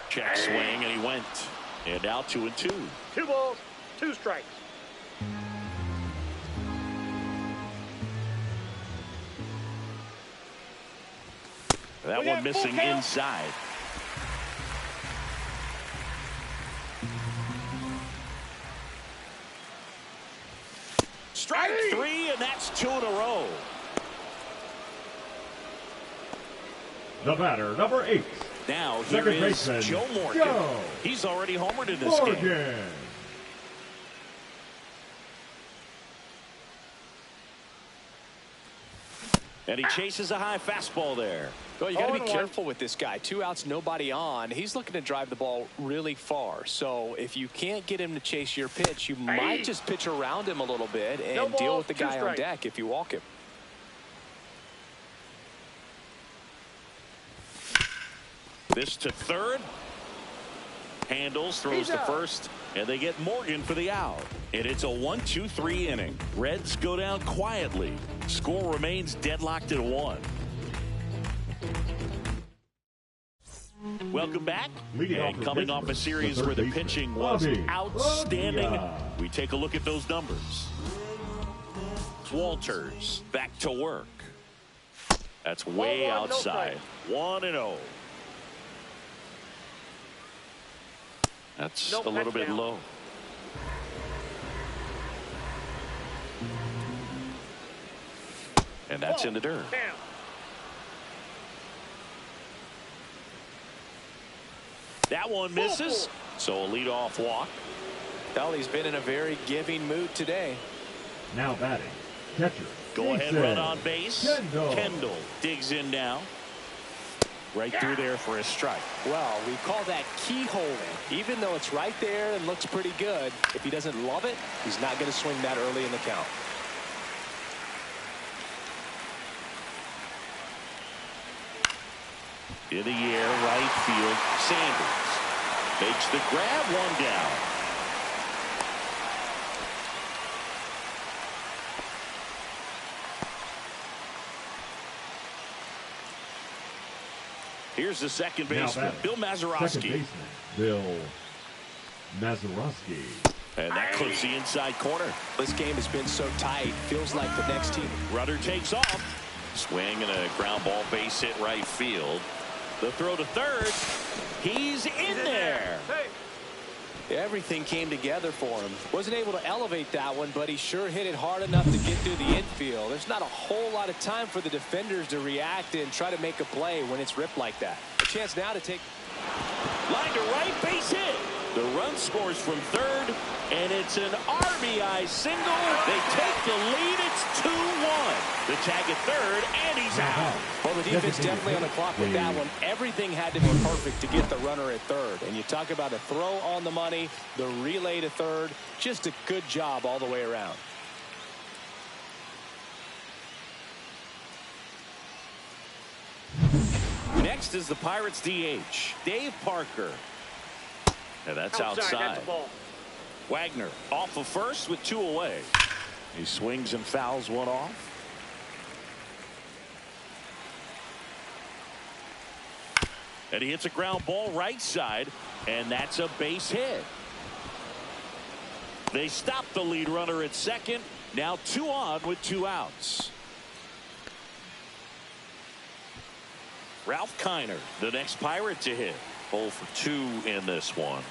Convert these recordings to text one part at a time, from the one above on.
Check swing, and he went. And now 2-2. 2 balls, 2 strikes. That one missing inside. Strike 3, and that's 2 in a row. The batter, number 8. Now here is Joe Morgan. He's already homered in this game. And he chases a high fastball there. Well, you got to be careful with this guy. 2 outs, nobody on. He's looking to drive the ball really far. So if you can't get him to chase your pitch, you might just pitch around him a little bit and deal with the guy on deck if you walk him. This to third. Handles, throws to first, and they get Morgan for the out. And it's a 1-2-3 inning. Reds go down quietly. Score remains deadlocked at 1. Welcome back. And coming off a series where the pitching was outstanding, we take a look at those numbers. Walters back to work. That's way outside. 1-0. That's a little bit low. And that's in the dirt. That one misses. So a leadoff walk. Well, he's been in a very giving mood today. Now batting, catcher. Go ahead, run on base. Kendall digs in now. Right through there for a strike. Well, we call that keyholing. Even though it's right there and looks pretty good, if he doesn't love it, he's not going to swing that early in the count. In the air, right field. Sanders makes the grab, 1 down. Here's the second baseman, Bill Mazeroski. Bill Mazeroski. And that clips the inside corner. This game has been so tight. Feels like the next team. Rudder takes off. Swing and a ground ball base hit right field. The throw to third. He's in there. Everything came together for him. Wasn't able to elevate that one, but he sure hit it hard enough to get through the infield. There's not a whole lot of time for the defenders to react and try to make a play when it's ripped like that. A chance now to take. Line to right, base hit. The run scores from third, and it's an RBI single. They take the lead. It's 2-1. The tag at third, and he's out. Well, the defense definitely on the clock with that one. Everything had to be perfect to get the runner at third. And you talk about a throw on the money, the relay to third. Just a good job all the way around. Next is the Pirates DH, Dave Parker. And that's outside. Wagner off of first with 2 away. He swings and fouls one off. And he hits a ground ball right side, and that's a base hit. They stop the lead runner at second. Now 2 on with 2 outs. Ralph Kiner, the next Pirate to hit. 0 for 2 in this one.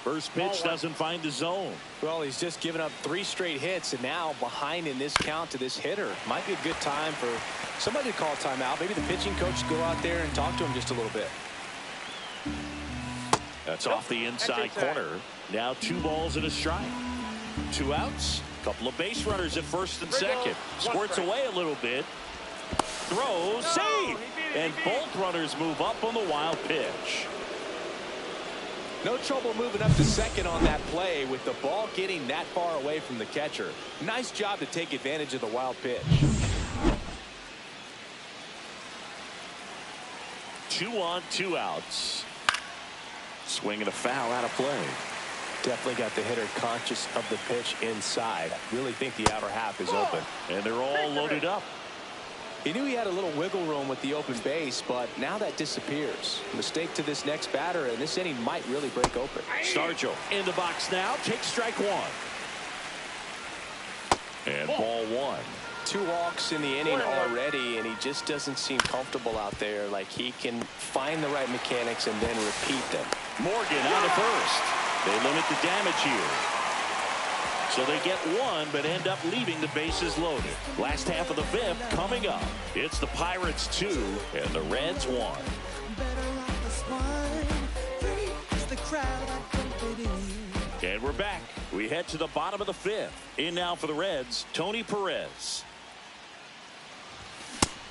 First pitch doesn't find the zone. Well, he's just given up 3 straight hits, and now behind in this count to this hitter. Might be a good time for somebody to call timeout. Maybe the pitching coach go out there and talk to him just a little bit. That's off the inside corner. Now 2 balls and a strike. 2 outs. Couple of base runners at first and second. Squirts away a little bit. Throws, save, and both runners move up on the wild pitch. No trouble moving up to second on that play with the ball getting that far away from the catcher. Nice job to take advantage of the wild pitch. 2 on, 2 outs. Swing and a foul out of play. Definitely got the hitter conscious of the pitch inside. Really think the outer half is open. And they're all loaded up. He knew he had a little wiggle room with the open base, but now that disappears. Mistake to this next batter, and this inning might really break open. Stargell in the box now. Takes strike one. And ball one. 2 walks in the inning already, and he just doesn't seem comfortable out there. Like he can find the right mechanics and then repeat them. Morgan out of first. They limit the damage here. So they get one, but end up leaving the bases loaded. Last half of the 5th coming up. It's the Pirates 2 and the Reds 1. And we're back. We head to the bottom of the 5th. In now for the Reds, Tony Perez.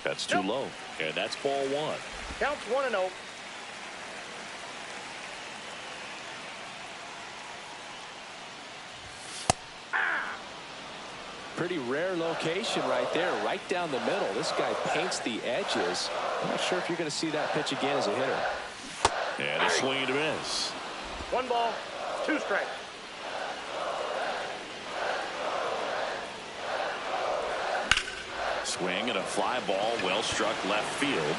That's too low, and that's ball one. Counts 1-0. Pretty rare location right there, right down the middle. This guy paints the edges. I'm not sure if you're going to see that pitch again as a hitter. And a swing and a miss. 1 ball, 2 strikes. Swing and a fly ball, well struck left field.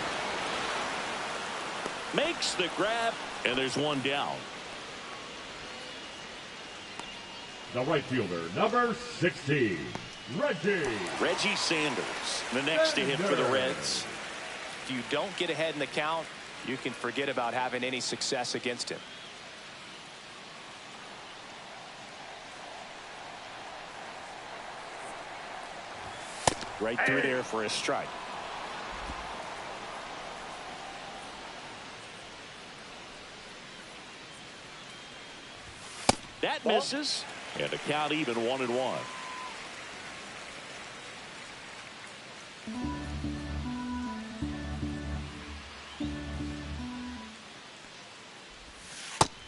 Makes the grab, and there's one down. The right fielder, number 16, Reggie Sanders, the next to hit for the Reds. If you don't get ahead in the count, you can forget about having any success against him. Right through there for a strike. That misses. And the count even 1-1.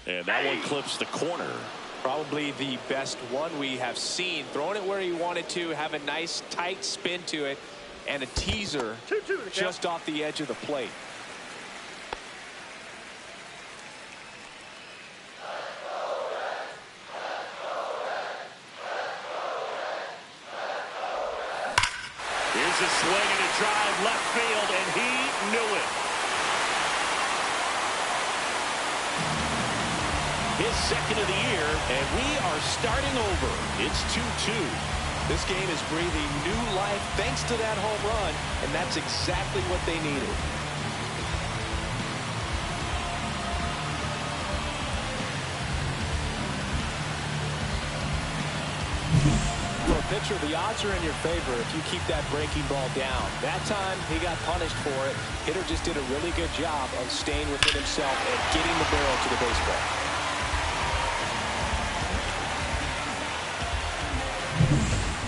And that one clips the corner. Probably the best one we have seen. Throwing it where he wanted to, have a nice tight spin to it, and a teaser 2-2 just off the edge of the plate. Here's a swing and a drive left field, and he knew it. His second of the year, and we are starting over. It's 2-2. This game is breathing new life thanks to that home run, and that's exactly what they needed. For a pitcher, the odds are in your favor if you keep that breaking ball down. That time, he got punished for it. Hitter just did a really good job of staying within himself and getting the barrel to the baseball.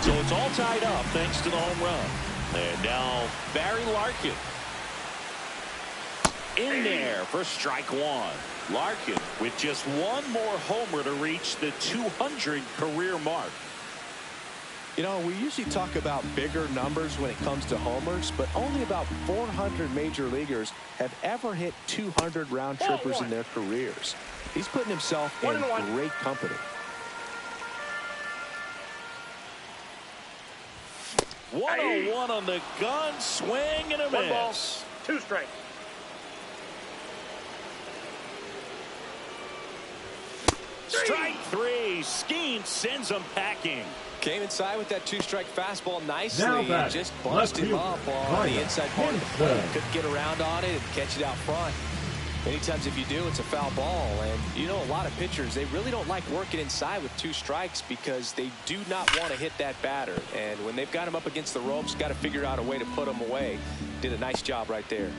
So it's all tied up thanks to the home run. And now Barry Larkin. In there for strike one. Larkin with just one more homer to reach the 200 career mark. You know, we usually talk about bigger numbers when it comes to homers, but only about 400 major leaguers have ever hit 200 round trippers in their careers. He's putting himself in great company. 101 on the gun, swing and a 1 ball, miss. 2 strikes. Strike three. Skeen sends him packing. Came inside with that 2-strike fastball nicely and just left bunched him fielder, up on the inside part of the plate. Couldn't get around on it and catch it out front. Many times if you do, it's a foul ball. And you know, a lot of pitchers, they really don't like working inside with 2 strikes because they do not want to hit that batter. And when they've got him up against the ropes, got to figure out a way to put him away. Did a nice job right there.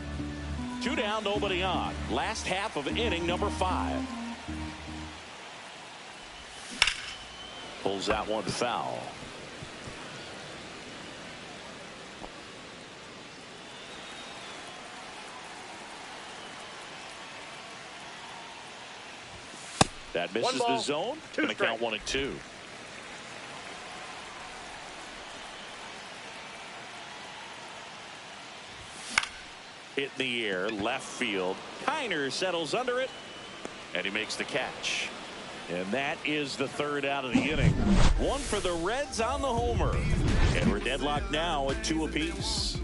2 down, nobody on. Last half of inning number 5. Pulls that one foul. That misses the zone. Going to count 1-2. Hit in the air, left field. Kiner settles under it, and he makes the catch. And that is the 3rd out of the inning. 1 for the Reds on the homer. And we're deadlocked now at 2 apiece.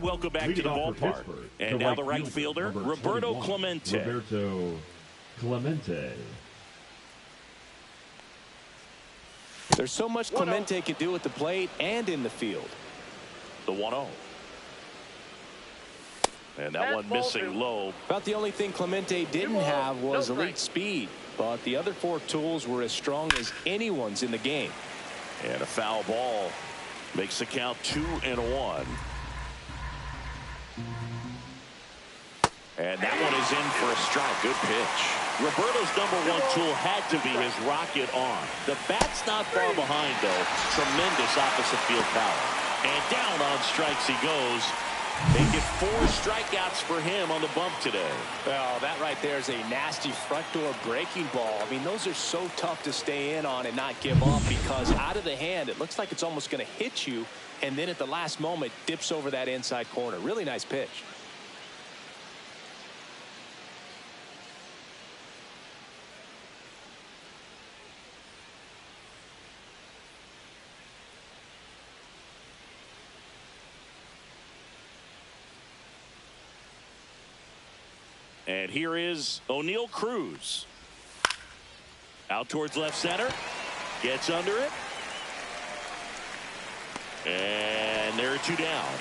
welcome back to the ballpark. And now the right fielder, Roberto Clemente. Roberto Clemente. There's so much Clemente can do at the plate and in the field. The 1-0. And that one missing low. About the only thing Clemente didn't have was elite speed, but the other 4 tools were as strong as anyone's in the game. And a foul ball makes the count 2-1. And that one is in for a strike. Good pitch. Roberto's #1 tool had to be his rocket arm. The bat's not far behind, though. Tremendous opposite field power. And down on strikes he goes. They get 4 strikeouts for him on the bump today. Well, that right there is a nasty front door breaking ball. I mean, those are so tough to stay in on and not give up, because out of the hand, it looks like it's almost going to hit you, and then at the last moment, dips over that inside corner. Really nice pitch. And here is O'Neal Cruz. Out towards left center. Gets under it. And there are 2 down.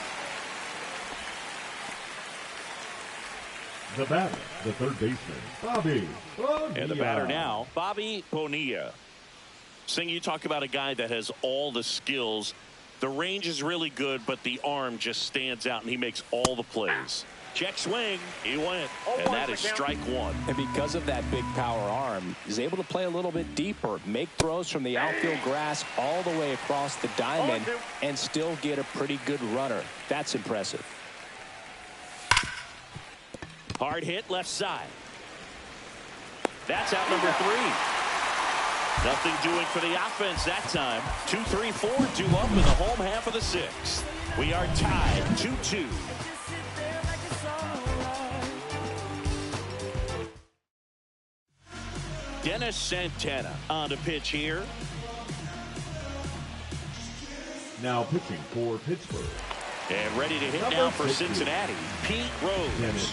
The batter, the third baseman, Bobby Bonilla. And the batter now, Bobby Bonilla. Sing, you talk about a guy that has all the skills. The range is really good, but the arm just stands out, and he makes all the plays. Check swing. He went. And that is strike 1. And because of that big power arm, he's able to play a little bit deeper, make throws from the outfield grass all the way across the diamond, and still get a pretty good runner. That's impressive. Hard hit left side. That's out number 3. Nothing doing for the offense that time. 2-3-4, 2 up in the home half of the 6th. We are tied 2-2. Dennis Santana on the pitch here. Now pitching for Pittsburgh. And ready to hit now for Cincinnati, Pete Rose. Dennis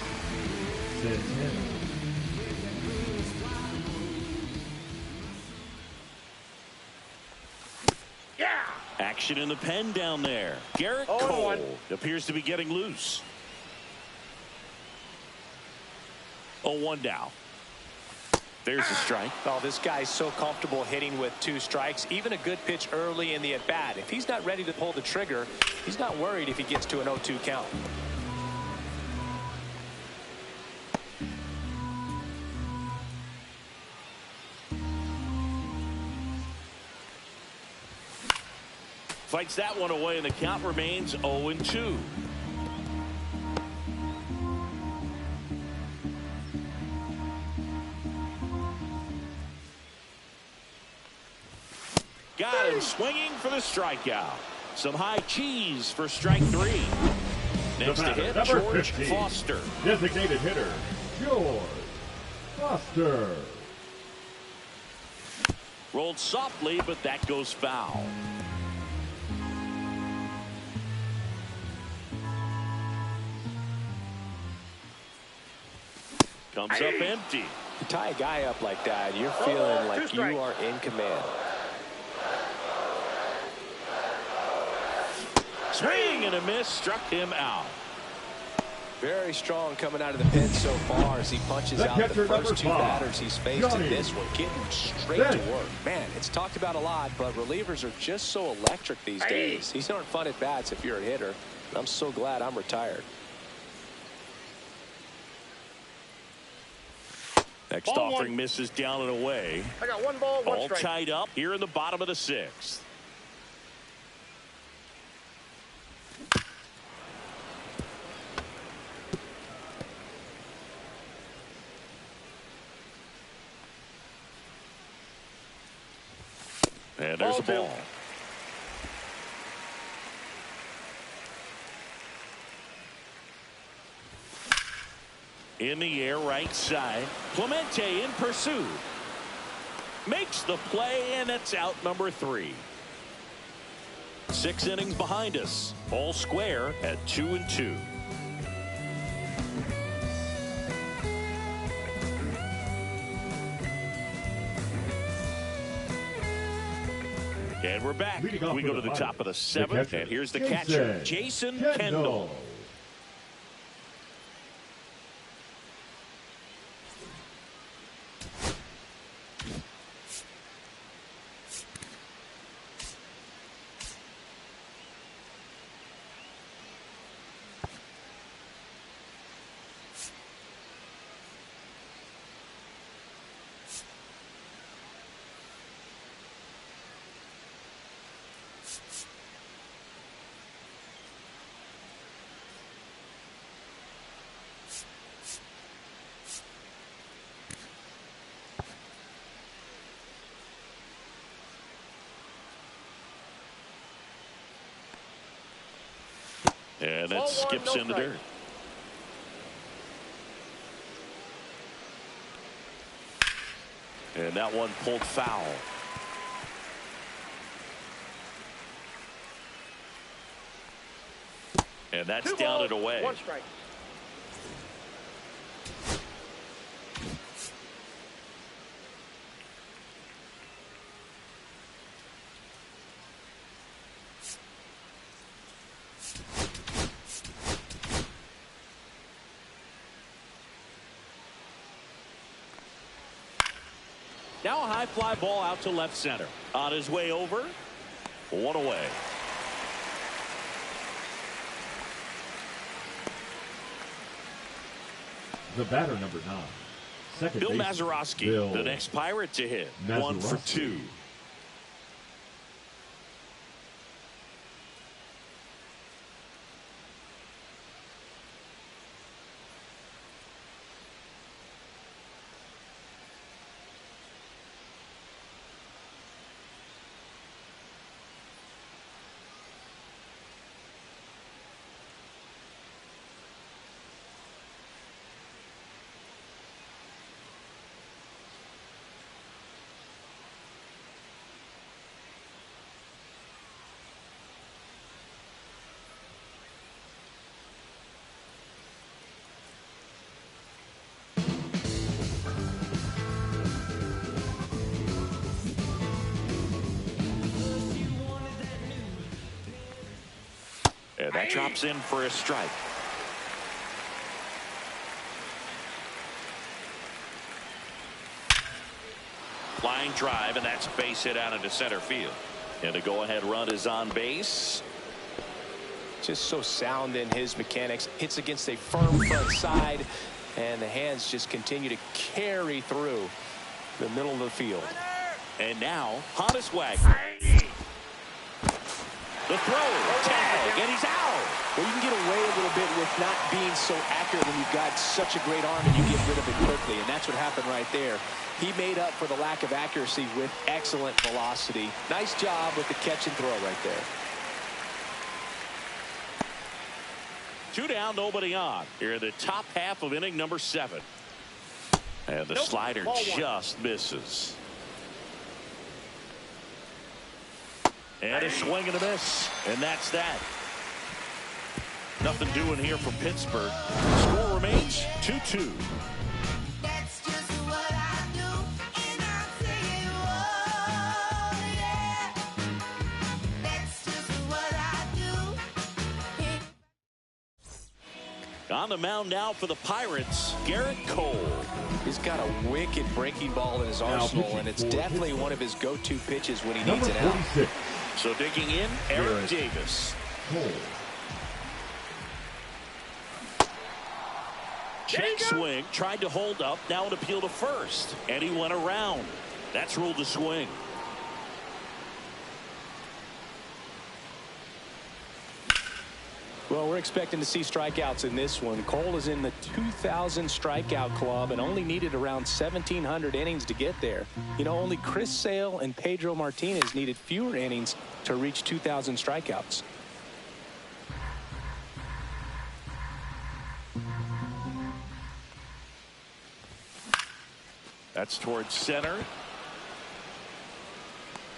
Santana. Yeah. Action in the pen down there. Garrett Cole appears to be getting loose. 0-1 down. There's a strike. Oh, this guy's so comfortable hitting with 2 strikes. Even a good pitch early in the at-bat. If he's not ready to pull the trigger, he's not worried if he gets to an 0-2 count. Fights that one away, and the count remains 0-2. Got him swinging for the strikeout. Some high cheese for strike 3. Next to hit, George 15. Foster. Designated hitter, George Foster. Rolled softly, but that goes foul. Comes up empty. You tie a guy up like that, you're feeling like you are in command. Swing and a miss, struck him out. Very strong coming out of the pen so far as he punches out the first 2 batters he's faced in this one, getting straight to work. Man, it's talked about a lot, but relievers are just so electric these days. These aren't fun at bats if you're a hitter. I'm so glad I'm retired. Next offering misses down and away. I got 1 ball, 1 all strike. tied up here in the bottom of the 6th. And there's a ball. In the air, right side. Clemente in pursuit. Makes the play, and it's out number 3. 6 innings behind us. All square at 2-2. And we're back. We go to the top of the 7th. And here's the catcher, Jason Kendall. And that skips into dirt. And that one pulled foul. And that's down and away. 1 strike. Now a high fly ball out to left center. On his way over. 1 away. The batter, number 9. Second Bill baseman, Mazeroski, Bill the next Pirate to hit. 1 for 2. And that drops in for a strike. Flying drive, and that's base hit out into center field. And the go-ahead run is on base. Just so sound in his mechanics. Hits against a firm front side, and the hands just continue to carry through the middle of the field. And now, Honiswag. The throw, tag, and he's out. Well, you can get away a little bit with not being so accurate when you've got such a great arm and you get rid of it quickly, and that's what happened right there. He made up for the lack of accuracy with excellent velocity. Nice job with the catch and throw right there. 2 down, nobody on. Here in the top half of inning number 7. And the slider just misses. And a swing and a miss. And that's that. Nothing doing here from Pittsburgh. Score remains 2-2. That's just what I do, and I'll say, oh, yeah. That's just what I do. On the mound now for the Pirates, Garrett Cole. He's got a wicked breaking ball in his arsenal, and it's definitely one of his go-to pitches when he needs it out. So digging in, Eric Davis. Cole. Check swing, tried to hold up, now an appeal to first, and he went around. That's ruled a swing. Well, we're expecting to see strikeouts in this one. Cole is in the 2,000 strikeout club and only needed around 1,700 innings to get there. You know, only Chris Sale and Pedro Martinez needed fewer innings to reach 2,000 strikeouts. That's towards center.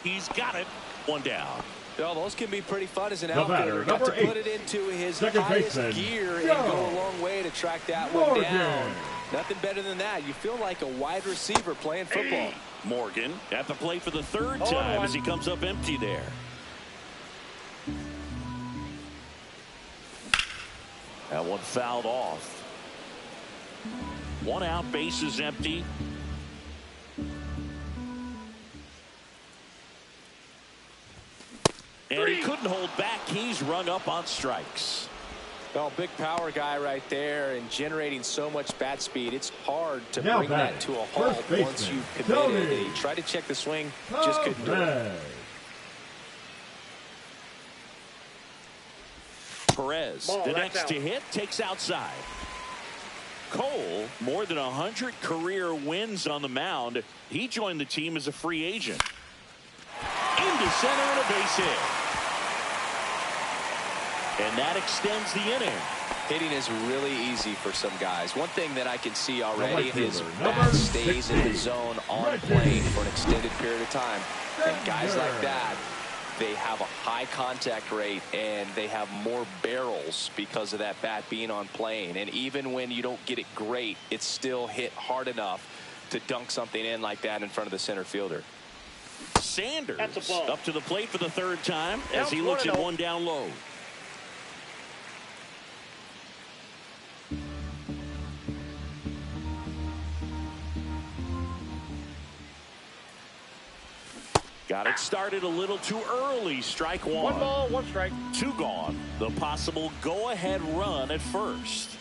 He's got it. 1 down. Oh, those can be pretty fun as an The batter, outfielder. Got to number 8. put it into his Second highest baseman, gear and Joe go a long way to track that one Morgan. down. Nothing better than that. You feel like a wide receiver playing football. Morgan at the plate for the third 0-1. time as he comes up empty there. That one fouled off. 1 out, bases empty. And he couldn't hold back. He's rung up on strikes. Well, big power guy right there and generating so much bat speed. It's hard to Now bring that batting, to a halt first baseman, once you've committed. Tony. He tried to check the swing, just couldn't do it. Perez, Ball, the that's next out. to hit, takes outside. Cole, more than 100 career wins on the mound. He joined the team as a free agent. Into center and a base hit. And that extends the inning. Hitting is really easy for some guys. One thing that I can see already right is fielder, bat number stays in the 16. zone on Right plane fielder. for an extended period of time. And guys Center. like that, they have a high contact rate and they have more barrels because of that bat being on plane. And even when you don't get it great, it's still hit hard enough to dunk something in like that in front of the center fielder. Sanders That's a ball. up to the plate for the third time as Now he looks at 1-0. one down low. Got it started a little too early. Strike 1. 1 ball, 1 strike. 2 gone. The possible go-ahead run at first.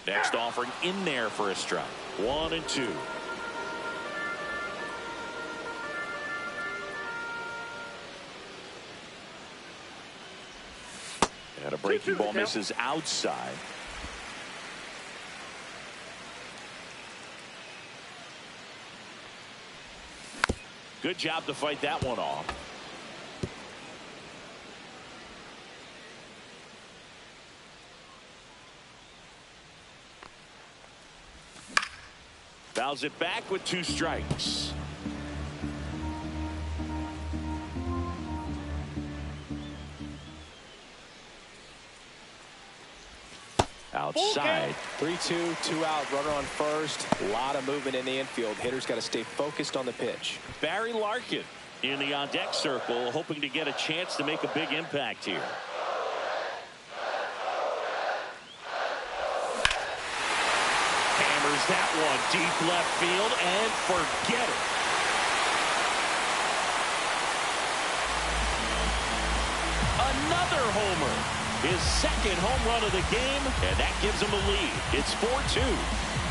Next offering in there for a strike. 1 and 2. And a breaking 2-2 ball count. misses outside. Good job to fight that one off. Fouls it back with 2 strikes. Outside. 3-2, 2 out, runner on first. A lot of movement in the infield. Hitters got to stay focused on the pitch. Barry Larkin in the on-deck circle, hoping to get a chance to make a big impact here. Hammers that one deep left field and forget it. Another homer. His second home run of the game, and that gives him a lead. It's 4-2.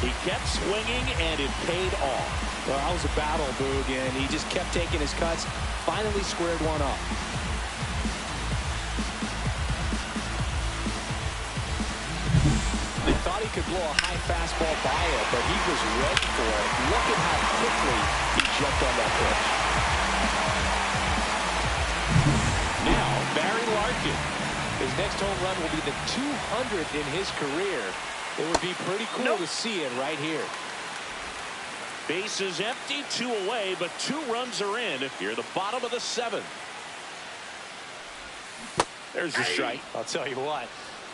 He kept swinging, and it paid off. Well, that was a battle, Boog, and he just kept taking his cuts. Finally squared one up. They thought he could blow a high fastball by it, but he was ready for it. Look at how quickly he jumped on that pitch. Now, Barry Larkin. His next home run will be the 200th in his career. It would be pretty cool to see it right here. Bases empty, 2 away, but 2 runs are in. Here, the bottom of the 7th. There's the strike. I'll tell you what,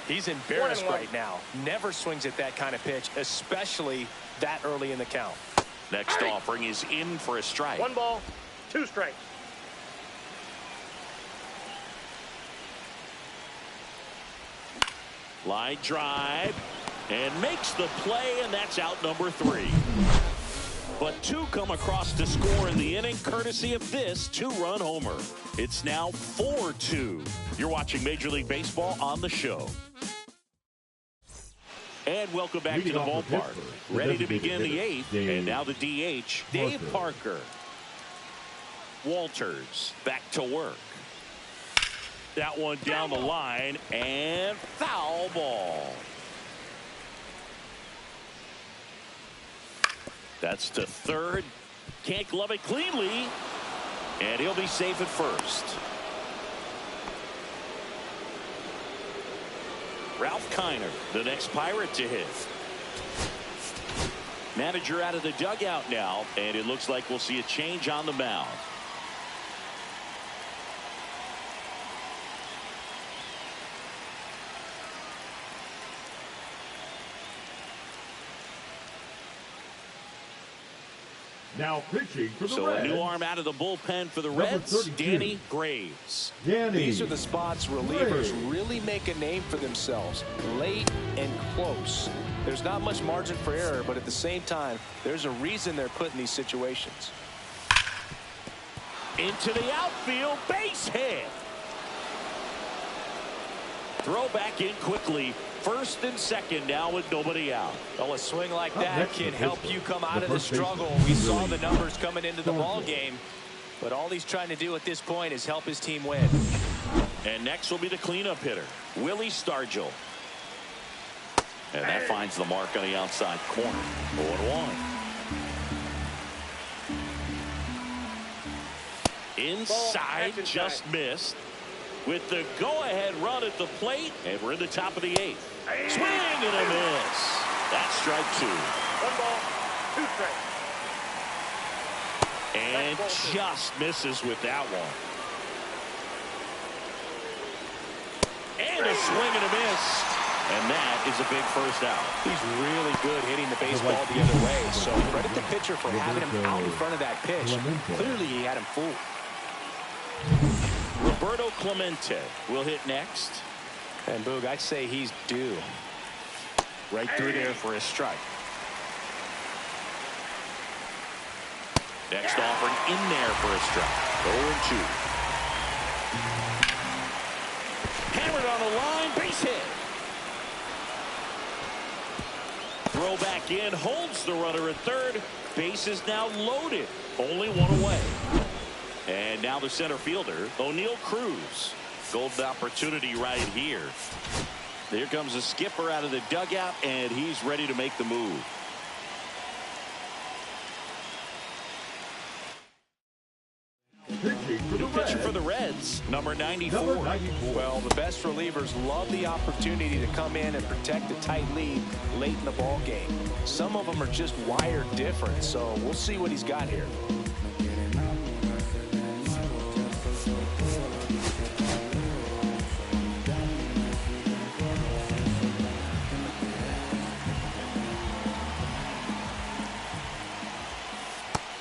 he's embarrassed 1-1. right now. Never swings at that kind of pitch, especially that early in the count. Next offering is in for a strike. 1 ball, 2 strikes. Line drive and makes the play, and that's out number 3. But 2 come across to score in the inning, courtesy of this 2-run homer. It's now 4-2. You're watching Major League Baseball on the show. And welcome back to the ballpark. Ready to begin the 8th, and now the DH, Dave Parker. Walters back to work. That one down the line, and foul ball. That's to third. Can't glove it cleanly, and he'll be safe at first. Ralph Kiner, the next Pirate to hit. Manager out of the dugout now, and it looks like we'll see a change on the mound. Now pitching for the So Reds. a new arm out of the bullpen for the Number Reds, 32. Danny Graves. These are the spots relievers really make a name for themselves. Late and close. There's not much margin for error, but at the same time, there's a reason they're put in these situations. Into the outfield, base hit. Throw back in quickly. First and second now with nobody out. Well, a swing like Up that next can to help pitch you come the out of the first baseman, struggle. We saw Willie the numbers coming into the ball Stargell. game, but all he's trying to do at this point is help his team win. And next will be the cleanup hitter, Willie Stargell. And that finds the mark on the outside corner. 0-1. Inside, just missed. With the go-ahead run at the plate, and we're in the top of the 8th. Swing and a miss. That's strike 2. 1 ball, 2 strikes. And just misses with that one. And a swing and a miss. And that is a big first out. He's really good hitting the baseball the other way, so credit the pitcher for having him out in front of that pitch. Clearly he had him fooled. Roberto Clemente will hit next. And Boog, I'd say he's due. Right through there for a strike. Next offering in there for a strike. 0-2. Hammered on the line, base hit. Throw back in, holds the runner at third. Base is now loaded. Only one away. And now the center fielder, O'Neal Cruz. Golden opportunity right here. Here comes the skipper out of the dugout, and he's ready to make the move. New pitcher for the Reds, number 94. Well, the best relievers love the opportunity to come in and protect a tight lead late in the ball game. Some of them are just wired different, so we'll see what he's got here.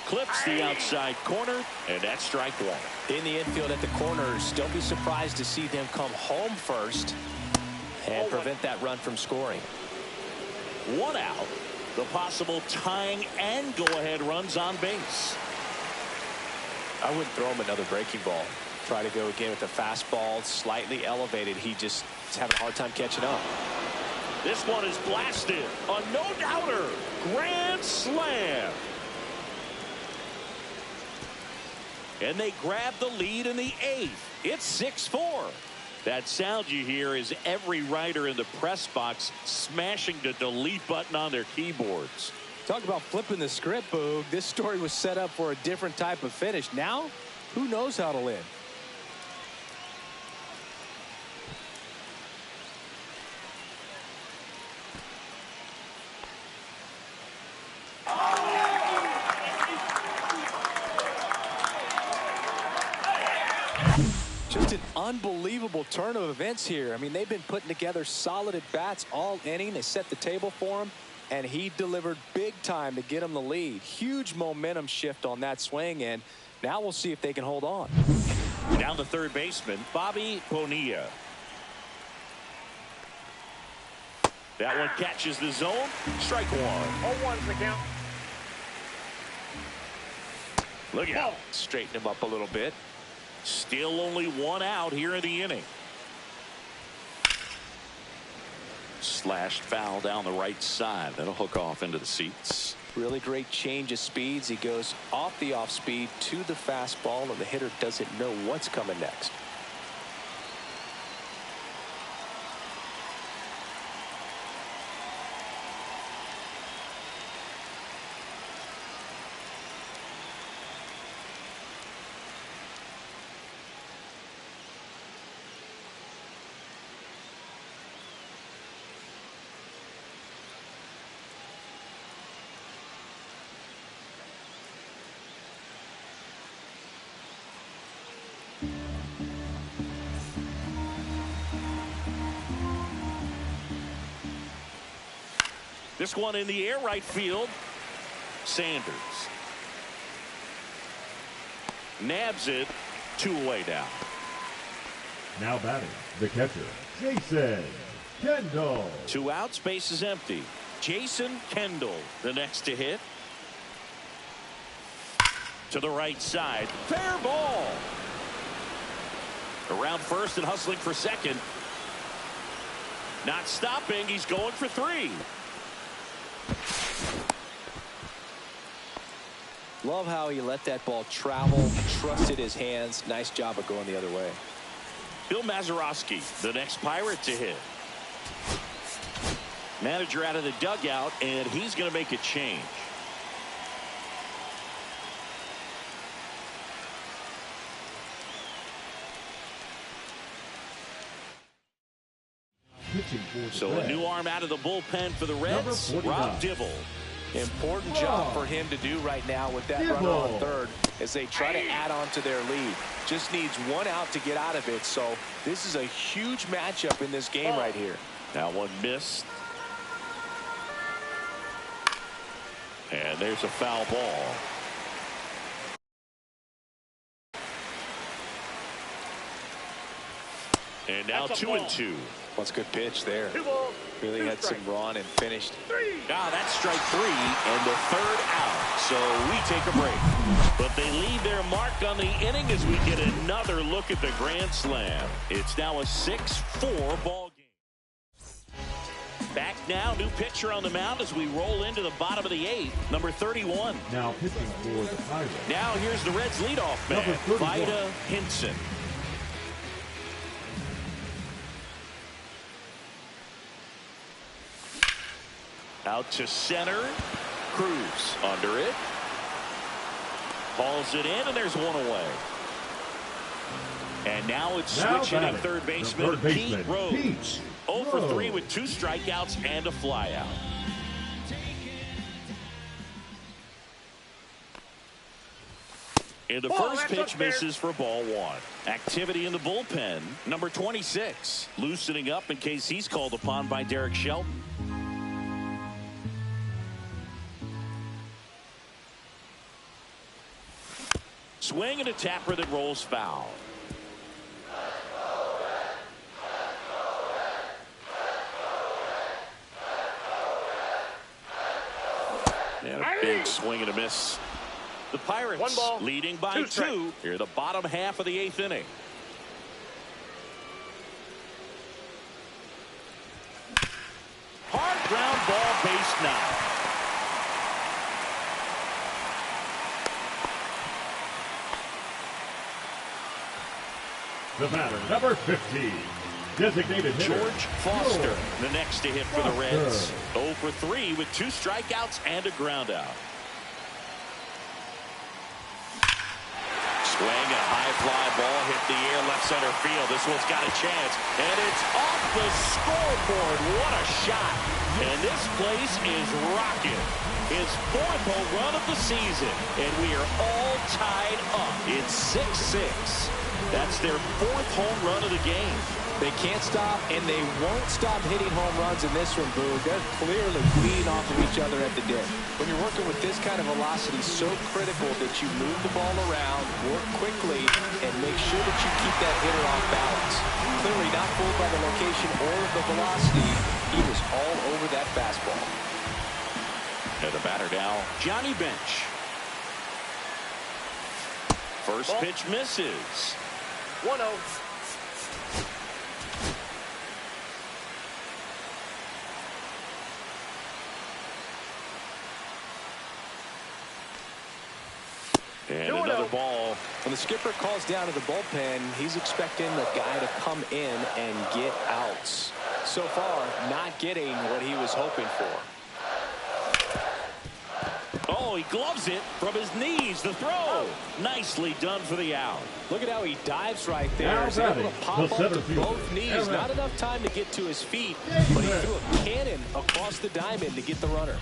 Clips the outside corner, and that's strike 1. In the infield at the corners, don't be surprised to see them come home first and prevent that run from scoring. 1 out. The possible tying and go-ahead runs on base. I wouldn't throw him another breaking ball. Try to go again with the fastball, slightly elevated. He just is having a hard time catching up. This one is blasted. A no-doubter. Grand slam. And they grab the lead in the 8th. It's 6-4. That sound you hear is every writer in the press box smashing the delete button on their keyboards. Talk about flipping the script, Boog. This story was set up for a different type of finish. Now, who knows how it'll end? Just an unbelievable turn of events here. I mean, they've been putting together solid at-bats all inning. They set the table for him, and he delivered big time to get him the lead. Huge momentum shift on that swing, and now we'll see if they can hold on. Down the third baseman, Bobby Bonilla. That one catches the zone. Strike 1. 0-1's the count. Look out. Straighten him up a little bit. Still only 1 out here in the inning. Slashed foul down the right side. That'll hook off into the seats. Really great change of speeds. He goes off the off speed to the fastball, and the hitter doesn't know what's coming next. This one in the air, right field. Sanders. Nabs it. 2 away now. Now batting, the catcher, Jason Kendall. 2 outs, base is empty. Jason Kendall, the next to hit. To the right side. Fair ball. Around first and hustling for second. Not stopping. He's going for 3. Love how he let that ball travel, trusted his hands. Nice job of going the other way. Bill Mazeroski, the next Pirate to hit. Manager out of the dugout, and he's going to make a change. Pitching for the So a Reds, new arm out of the bullpen for the Reds, Number 49. Rob Dibble. Important job for him to do right now with that runner on third as they try to add on to their lead. Just needs 1 out to get out of it. So this is a huge matchup in this game right here. Now 1 missed. And there's a foul ball. And now 2-2. What's a good pitch there. 2 balls. Really 2 had some strikes. run and finished. 3. Ah, that's strike 3 and the 3rd out. So we take a break. But they leave their mark on the inning as we get another look at the grand slam. It's now a 6-4 ball game. Back now, new pitcher on the mound as we roll into the bottom of the 8th, number 31. Now pitching for the Pirates, Now here's the Reds leadoff man, Number 31. Vida Hinson. Out to center. Cruz under it. Hauls it in, and there's 1 away. And now it's switch hitting batting, third the baseman, third baseman, Pete Rose. Pete 0 for 3 Rose. with 2 strikeouts and a flyout. And the first that's pitch upstairs. misses for ball 1. Activity in the bullpen. Number 26 loosening up in case he's called upon by Derek Shelton. Swing and a tapper that rolls foul. And a big swing and a miss. The Pirates 1 ball, leading by 2 strikes. 2 here the bottom half of the 8th inning. Hard ground ball, base now. the batter, number 15, designated hitter, George Foster, George the next to hit for the Reds. Foster. 0 for 3 with 2 strikeouts and a ground out. Swing, a high fly ball hit the air left center field. This one's got a chance, and it's off the scoreboard. What a shot. And this place is rocking. His 4th home run of the season, and we are all tied up. It's 6-6. That's their 4th home run of the game. They can't stop, and they won't stop hitting home runs in this one, Boo. They're clearly feeding off of each other at the dip. When you're working with this kind of velocity, so critical that you move the ball around, work quickly, and make sure that you keep that hitter off balance. Clearly not fooled by the location or the velocity. He was all over that fastball. And the batter now, Johnny Bench. First pitch misses. 1-0. And another ball. When the skipper calls down to the bullpen, he's expecting the guy to come in and get outs. So far, not getting what he was hoping for. Oh, he gloves it from his knees. The throw. Nicely done for the out. Look at how he dives right there. Now He's able batting, to pop the up center to fielder, both knees. Everett. Not enough time to get to his feet, but he threw a cannon across the diamond to get the runner.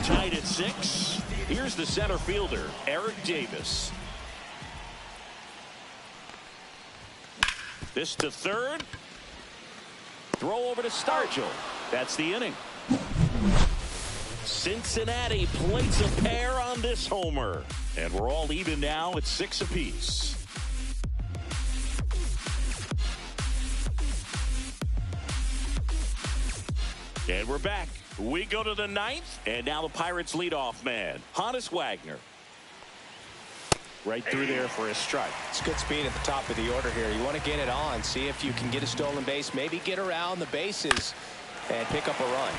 Tied at 6. Here's the center fielder, Eric Davis. This to third. Throw over to Stargell. That's the inning. Cincinnati plates a pair on this homer. And we're all even now at 6 apiece. And we're back. We go to the 9th, and now the Pirates leadoff man, Honus Wagner. Right through there for a strike. It's good speed at the top of the order here. You want to get it on, see if you can get a stolen base, maybe get around the bases and pick up a run.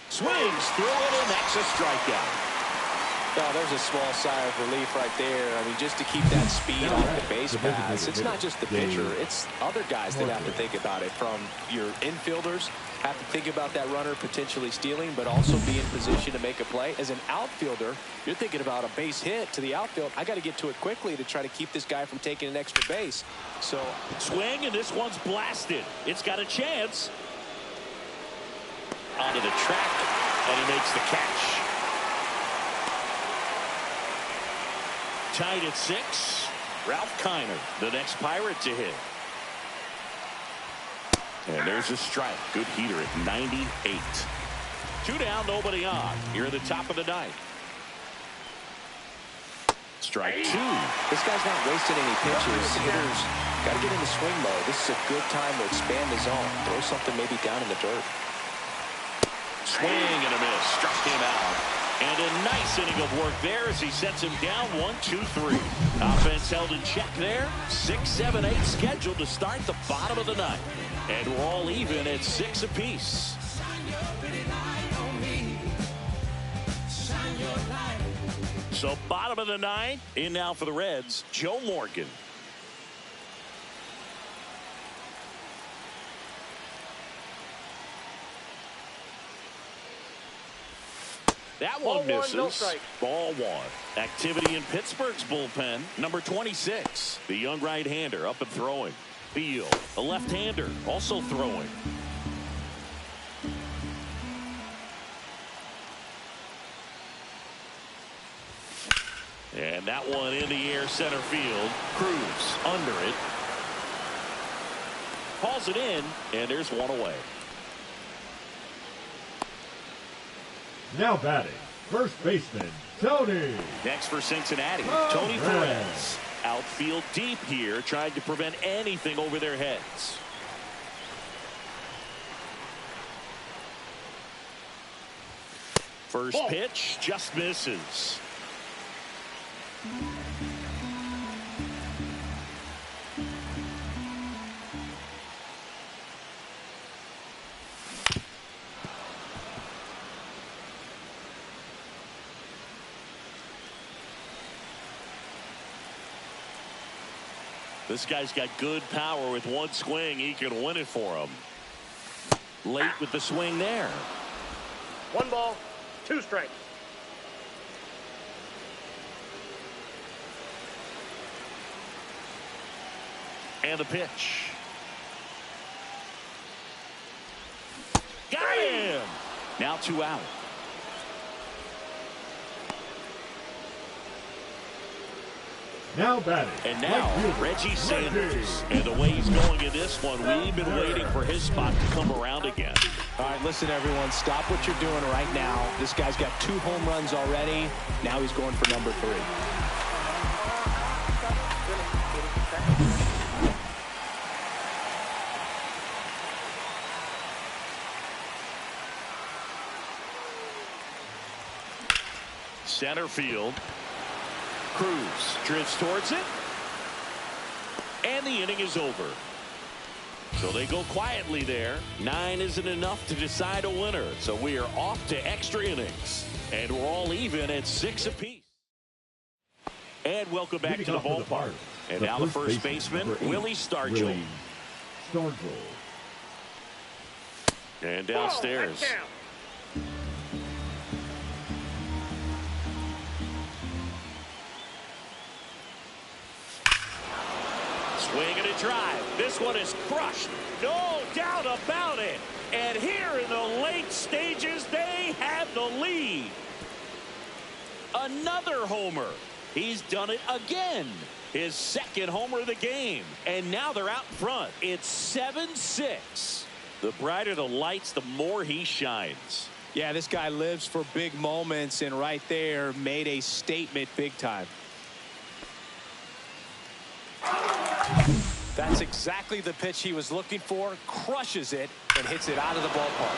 Swings through it, and that's a strikeout. Oh, there's a small sigh of relief right there. I mean, just to keep that speed off the base paths. It's not just the pitcher. It's other guys that have to think about it. From your infielders have to think about that runner potentially stealing, but also be in position to make a play. As an outfielder, you're thinking about a base hit to the outfield. I got to get to it quickly to try to keep this guy from taking an extra base. So swing, and this one's blasted. It's got a chance. Onto the track, and he makes the catch. Tied at 6. Ralph Kiner, the next Pirate to hit. And there's a strike. Good heater at 98. 2 down, nobody on. Here at the top of the 9th. Strike 2. This guy's not wasting any pitches. Hitters got to get into swing mode. This is a good time to expand the zone. Throw something maybe down in the dirt. Swing and a miss. Struck him out. And a nice inning of work there as he sets him down 1-2-3. Offense held in check there. 6, 7, 8 scheduled to start the bottom of the 9th. And we're all even at 6 apiece. So bottom of the 9th. In now for the Reds, Joe Morgan. That one misses. No strike. Ball 1. Activity in Pittsburgh's bullpen. Number 26, the young right-hander up and throwing. Beal, a left-hander, also throwing. And that one in the air center field. Cruz under it. Hauls it in, and there's one away. Now batting, first baseman, Tony. Next for Cincinnati, Tony Perez. Outfield deep here, trying to prevent anything over their heads. First pitch just misses. This guy's got good power. With one swing, he can win it for him. Late with the swing there. 1 ball, 2 strikes. And the pitch. Got him! Now 2 out. Now batting. And now Reggie Sanders. And the way he's going in this one, we've been waiting for his spot to come around again. All right, listen, everyone, stop what you're doing right now. This guy's got 2 home runs already. Now he's going for number 3. Center field. Cruz drifts towards it. And the inning is over. So they go quietly there. 9 isn't enough to decide a winner. So we are off to extra innings. And we're all even at 6 apiece. And welcome back to the ballpark. And now the first baseman, Willie Stargell. And downstairs. Swing and a drive. This one is crushed. No doubt about it. And here in the late stages, they have the lead. Another homer. He's done it again. His second homer of the game. And now they're out in front. It's 7-6. The brighter the lights, the more he shines. Yeah, this guy lives for big moments, and right there made a statement big time. That's exactly the pitch he was looking for. Crushes it and hits it out of the ballpark.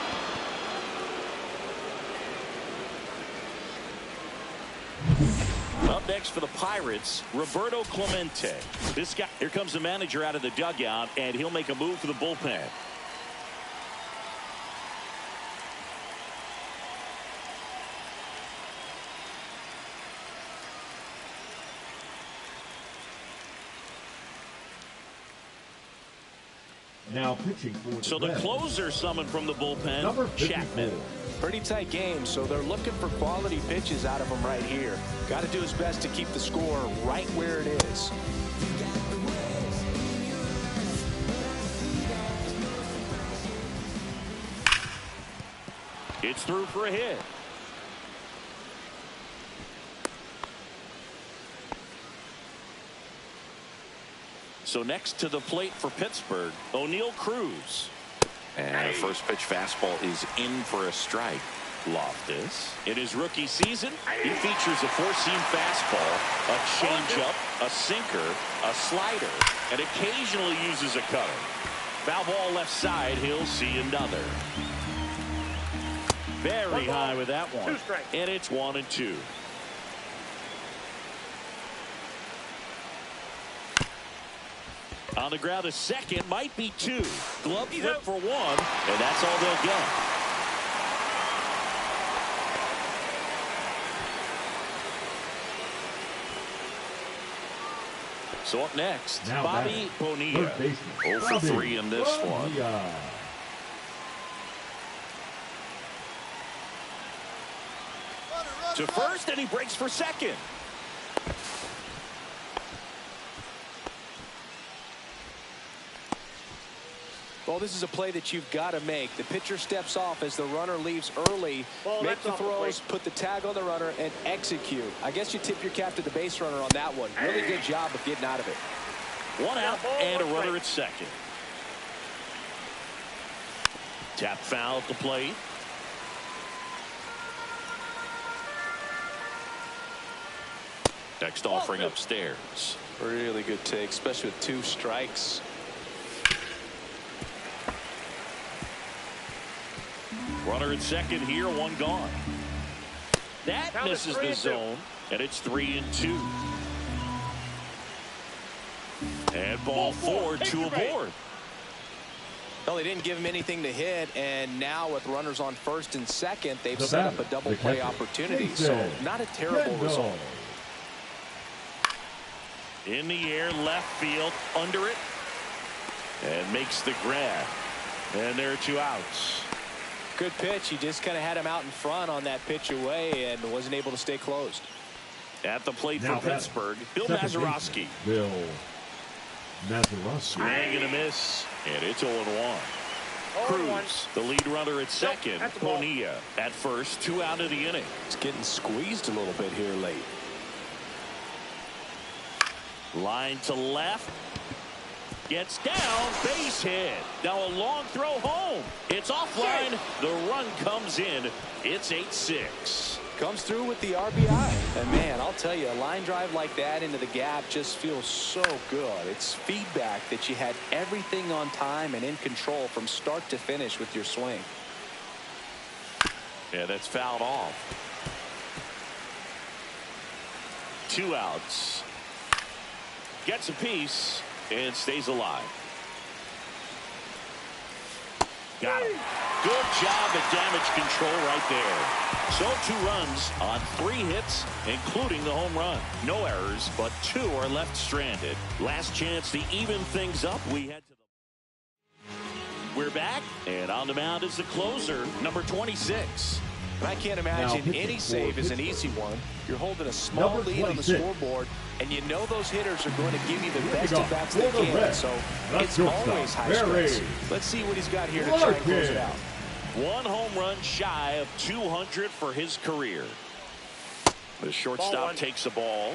Up next for the Pirates, Roberto Clemente. This guy, here comes the manager out of the dugout, and he'll make a move for the bullpen. Now pitching for So the Reds, closer summoned from the bullpen, number 54. Chapman. Pretty tight game, so they're looking for quality pitches out of him right here. Got to do his best to keep the score right where it is. It's through for a hit. So next to the plate for Pittsburgh, O'Neal Cruz. And the first pitch fastball is in for a strike. Loftus, in his rookie season, he features a four-seam fastball, a changeup, a sinker, a slider, and occasionally uses a cutter. Foul ball left side, he'll see another. Very high with that one. 2 strikes. And it's 1-2. On the ground, a second, might be 2. Glove flip for 1, and that's all they'll get. So up next, Now Bobby batting, Bonilla. third baseman, 0 for Bobby 3 in this one. Bonilla. To first, and he breaks for second. Well, this is a play that you've got to make. The pitcher steps off as the runner leaves early. Ball, Make that's the off the throws, plate. put the tag on the runner, and execute. I guess you tip your cap to the base runner on that one. Really good job of getting out of it. 1 out ball, and a 1 runner strike. at second. Tap foul at the plate. Next offering upstairs. Really good take, especially with 2 strikes. Runner at second here, 1 gone. That Count it, misses 3 the and 2. zone, and it's 3-2. And ball 4, 2 aboard. Well, they didn't give him anything to hit, and now with runners on first and second, they've The set up batter, a double the play catcher, opportunity. Jason So not a terrible Kendall. result. In the air, left field, under it, and makes the grab. And there are 2 outs. Good pitch. He just kind of had him out in front on that pitch away and wasn't able to stay closed. At the plate Now for Pittsburgh, Bill second Mazeroski. baseman, Bill Mazeroski. Swing and a miss, and it's 0-1. 0-1. Cruz, the lead runner at second. that's the ball. Bonilla at first, 2 out of the inning. It's getting squeezed a little bit here late. Line to left. Gets down, base hit. Now a long throw home. It's offline. The run comes in. It's 8-6. Comes through with the RBI. And man, I'll tell you, a line drive like that into the gap just feels so good. It's feedback that you had everything on time and in control from start to finish with your swing. Yeah, that's fouled off. 2 outs. Gets a piece and stays alive. Got him. Good job at damage control right there. So 2 runs on 3 hits, including the home run. No errors, but 2 are left stranded. Last chance to even things up. We head to the... We're back, and on the mound is the closer, number 26. And I can't imagine any save is an easy one. You're holding a small Number lead on the 26. scoreboard, and you know those hitters are going to give you the best go. at bats they For the can. Reds, So the it's shortstop, always high Barry. stress. Let's see what he's got here to try and close it out. 1 home run shy of 200 for his career. The shortstop takes the ball.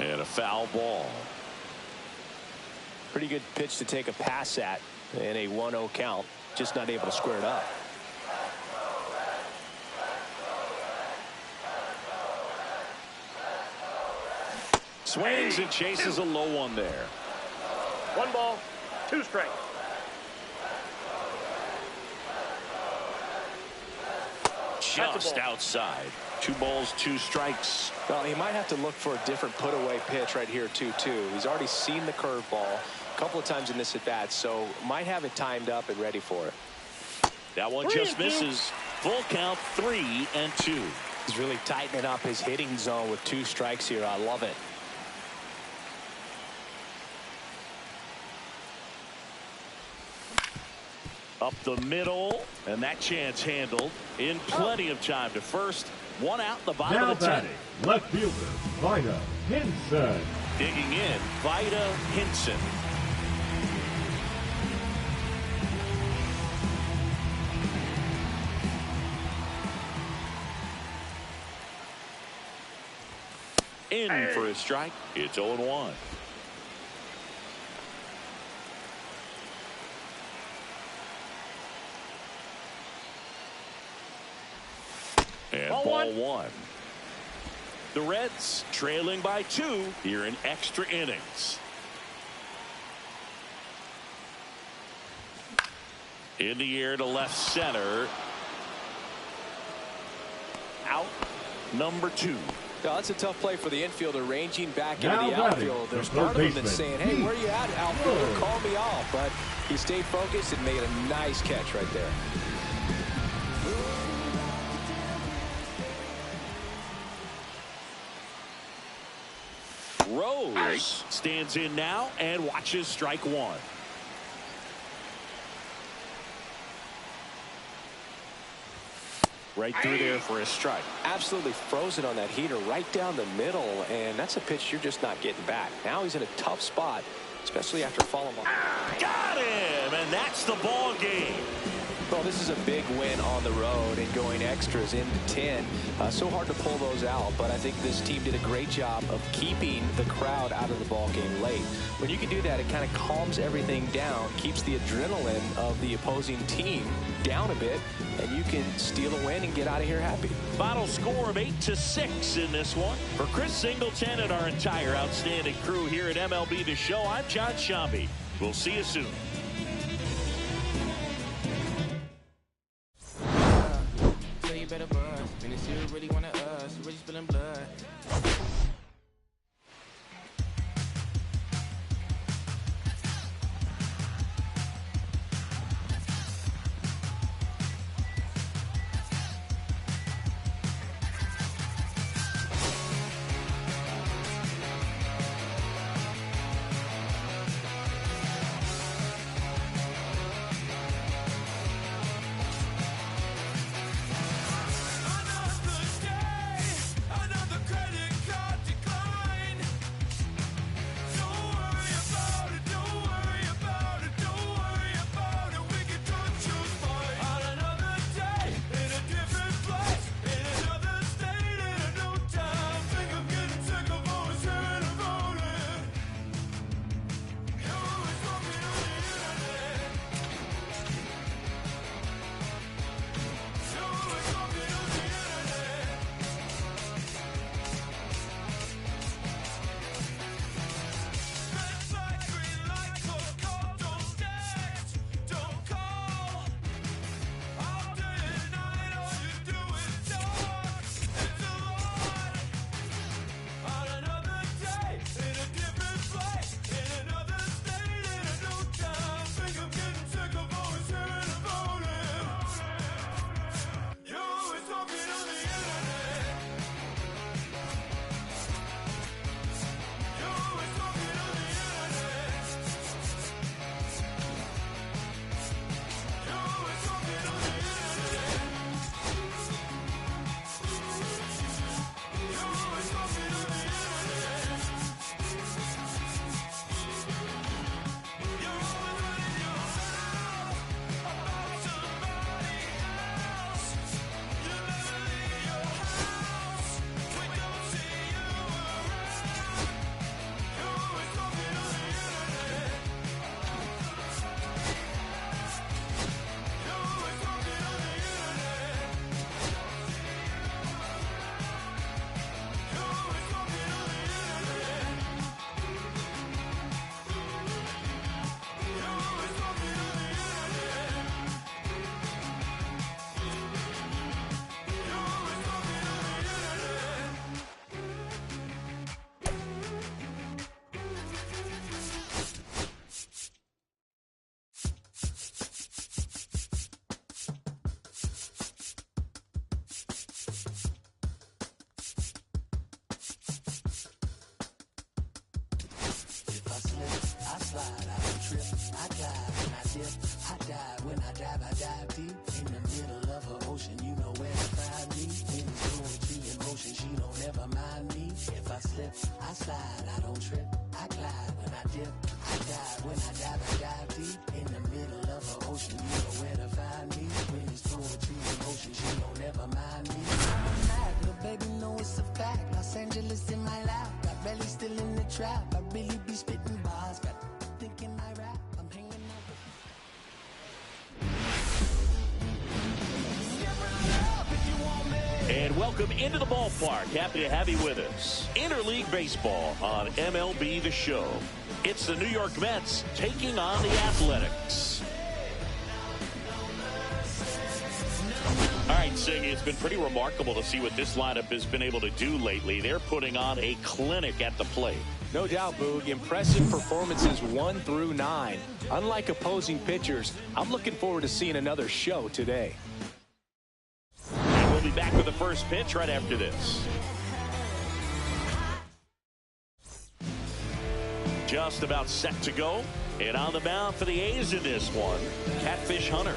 And a foul ball. Pretty good pitch to take a pass at in a 1-0 count. Just not able to square it up. Swings and chases a low one there. 1 ball, 2 strikes. Just outside. 2 balls, 2 strikes. Well, he might have to look for a different put-away pitch right here, too. He's already seen the curveball a couple of times in this at-bat, so might have it timed up and ready for it. That one just misses. Full count, 3-2. He's really tightening up his hitting zone with 2 strikes here. I love it. Up the middle, and that chance handled in plenty of time to first. 1 out, the bottom Now of the 10th. batting, left fielder, Vida Hinson. Digging in, Vida Hinson. In for a strike. It's 0-1. And ball one. The Reds trailing by 2 here in extra innings. In the air to left center. Out number 2. Now, that's a tough play for the infielder, ranging back into Now the batting, outfield. There's the part of third him that's baseman. saying, hey, where you at, outfielder? Call me off. But he stayed focused and made a nice catch right there. Rose stands in now and watches strike 1. Right through there for a strike. Absolutely frozen on that heater right down the middle, and that's a pitch you're just not getting back. Now he's in a tough spot, especially after falling off. Got him, and that's the ball game. Well, this is a big win on the road and going extras into 10. So hard to pull those out, but I think this team did a great job of keeping the crowd out of the ball game late. When you can do that, it kind of calms everything down, keeps the adrenaline of the opposing team down a bit, and you can steal a win and get out of here happy. Final score of 8-6 in this one. For Chris Singleton and our entire outstanding crew here at MLB The Show, I'm John Shambi. We'll see you soon. So you better buzz. And if you really want us, really spilling blood. slide, I don't trip, I glide. When I dip, I dive. When I dive deep. In the middle of an ocean, you know where to find me. When it's poetry in motion, she don't ever mind me. If I slip, I slide, I don't trip, I glide. When I dip, I dive. When I dive deep. In the middle of an ocean, you know where to find me. When it's poetry in motion, she don't ever mind me. I'm mad, little baby, know it's a fact. Los Angeles in my lap, got belly still in the trap. I really be spitting bars, got thinking I rap. I'm hanging out with And welcome into the ballpark. Happy to have you with us. Interleague Baseball on MLB The Show. It's the New York Mets taking on the Athletics. All right, Sing, it's been pretty remarkable to see what this lineup has been able to do lately. They're putting on a clinic at the plate. No doubt, Boog. Impressive performances 1 through 9. Unlike opposing pitchers, I'm looking forward to seeing another show today. And we'll be back with the first pitch right after this. Just about set to go. And on the mound for the A's in this one, Catfish Hunter.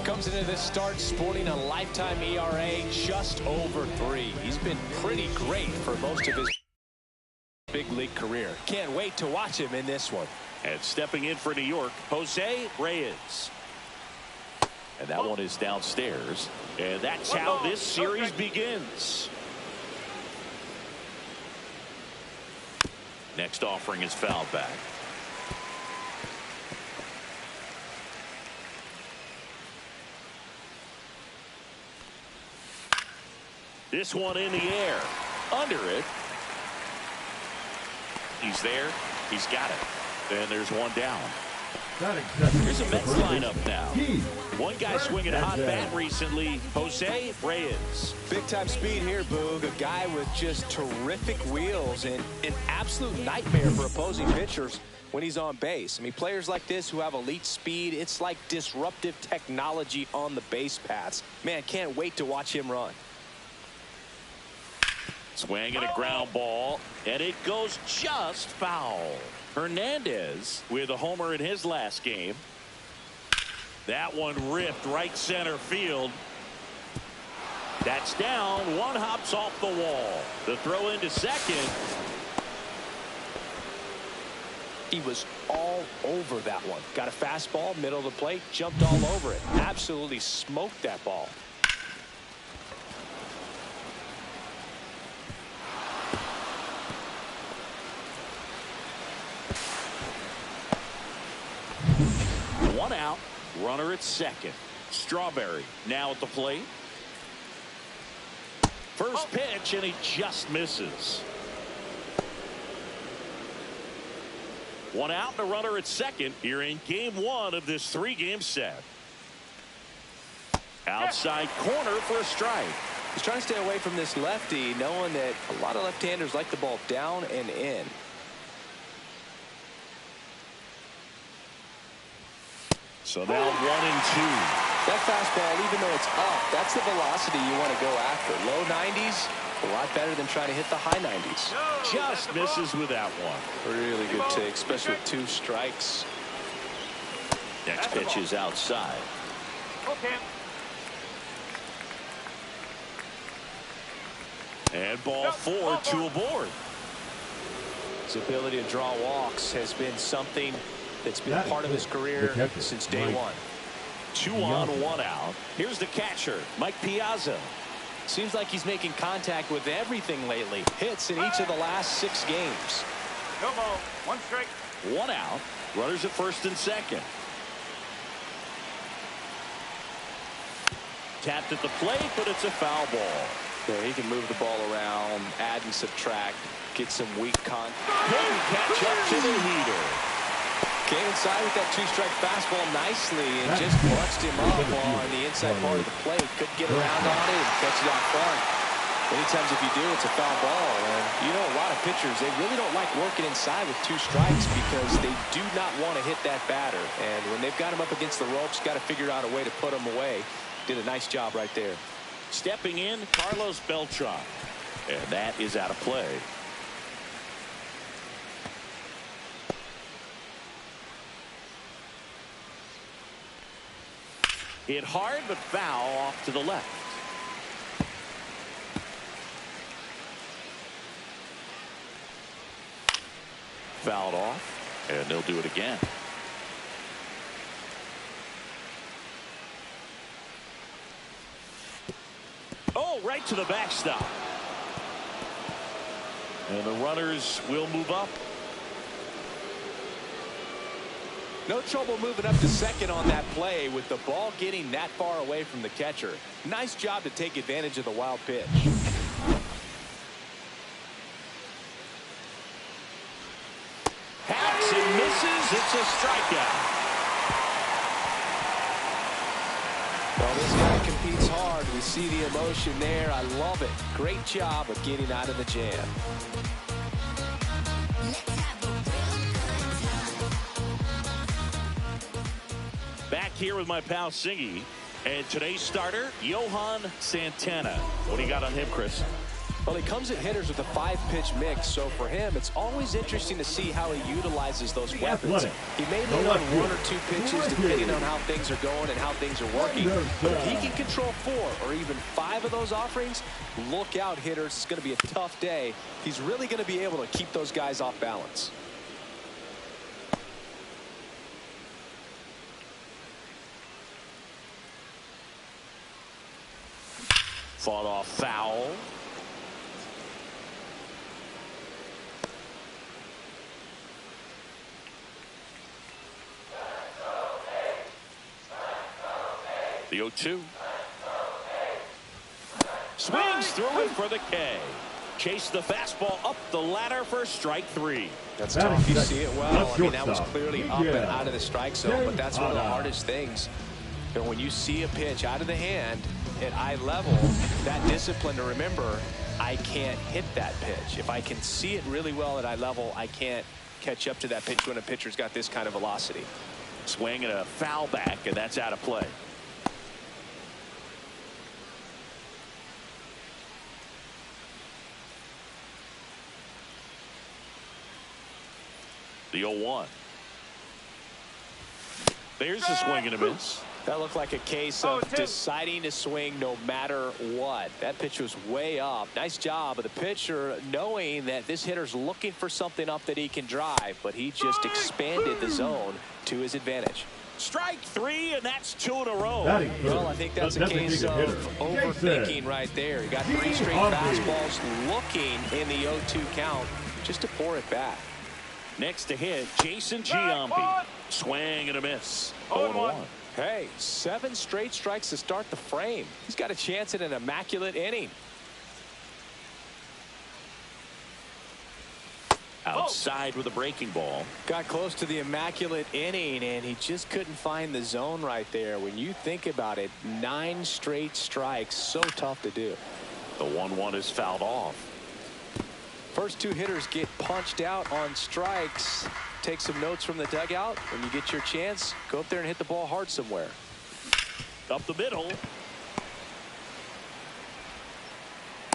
Comes into this start sporting a lifetime ERA just over 3. He's been pretty great for most of his big league career. Can't wait to watch him in this one. And stepping in for New York, Jose Reyes. And that one is downstairs. And that's how this series begins. Next offering is fouled back. This one in the air. Under it. He's there. He's got it. And there's one down. Here's a Mets lineup now. One guy swinging a hot bat recently, Jose Reyes. Big time speed here, Boog. A guy with just terrific wheels and an absolute nightmare for opposing pitchers when he's on base. I mean, players like this who have elite speed, it's like disruptive technology on the base paths. Man, can't wait to watch him run. Swing and a ground ball, and it goes just foul. Hernandez with a homer in his last game. That one ripped right center field. That's down. One hops off the wall. The throw into second. He was all over that one. Got a fastball, middle of the plate, jumped all over it. Absolutely smoked that ball. One out, runner at second. Strawberry now at the plate. First pitch, and he just misses. One out and a runner at second here in game 1 of this 3-game set. Outside corner for a strike. He's trying to stay away from this lefty, knowing that a lot of left-handers like the ball down and in. So now 1 and 2. That fastball, even though it's up, that's the velocity you want to go after. Low 90s, a lot better than trying to hit the high 90s. Just misses with that one. Really good take, especially with 2 strikes. Next pitch is outside. Okay. And ball 4, 2 aboard. His ability to draw walks has been something that's been part of his career since day 1. 2 on, 1 out. Here's the catcher, Mike Piazza. Seems like he's making contact with everything lately. Hits in each of the last 6 games. No ball. 1 strike. 1 out. Runners at first and second. Tapped at the plate, but it's a foul ball. Yeah, he can move the ball around, add and subtract, get some weak contact. Couldn't catch up to the heater. Came inside with that 2-strike fastball nicely and just bunched him up on the inside part of the plate. Couldn't get around on it and catch it out front. Many times if you do, it's a foul ball. And you know, a lot of pitchers, they really don't like working inside with 2 strikes because they do not want to hit that batter. And when they've got him up against the ropes, got to figure out a way to put him away. Did a nice job right there. Stepping in, Carlos Beltran. And that is out of play. Hit hard, but foul off to the left. Fouled off, and they'll do it again. Oh, right to the backstop. And the runners will move up. No trouble moving up to second on that play with the ball getting that far away from the catcher. Nice job to take advantage of the wild pitch. Hacks and misses. It's a strikeout. Well, this guy competes hard. We see the emotion there. I love it. Great job of getting out of the jam. Back here with my pal Singy. And today's starter, Johan Santana. What do you got on him, Chris? Well, he comes at hitters with a 5-pitch mix, so for him, it's always interesting to see how he utilizes those weapons. He may lean on 1 or 2 pitches depending on how things are going and how things are working. But if he can control 4 or even 5 of those offerings, look out, hitters. It's going to be a tough day. He's really going to be able to keep those guys off balance. Fought off foul. The 0-2. Swings through it for the K. Chase the fastball up the ladder for strike 3. That's tough. You see it well. I mean, that was clearly up and out of the strike zone, but that's one of the hardest things. You know, when you see a pitch out of the hand at eye level, that discipline to remember, I can't hit that pitch. If I can see it really well at eye level, I can't catch up to that pitch when a pitcher's got this kind of velocity. Swing and a foul back, and that's out of play. The 0-1. There's the swing and a miss. That looked like a case of deciding to swing no matter what. That pitch was way up. Nice job of the pitcher knowing that this hitter's looking for something up that he can drive, but he just expanded the zone to his advantage. Strike 3, and that's 2 in a row. Well, I think that's a case of overthinking right there. He got 3 straight fastballs looking in the 0-2 count just to pour it back. Next to hit, Jason Giambi. Swing and a miss. 0-1. Hey, 7 straight strikes to start the frame. He's got a chance at an immaculate inning. Outside with a breaking ball. Got close to the immaculate inning, and he just couldn't find the zone right there. When you think about it, 9 straight strikes, so tough to do. The 1-1 is fouled off. First 2 hitters get punched out on strikes. Take some notes from the dugout. When you get your chance, go up there and hit the ball hard somewhere. Up the middle.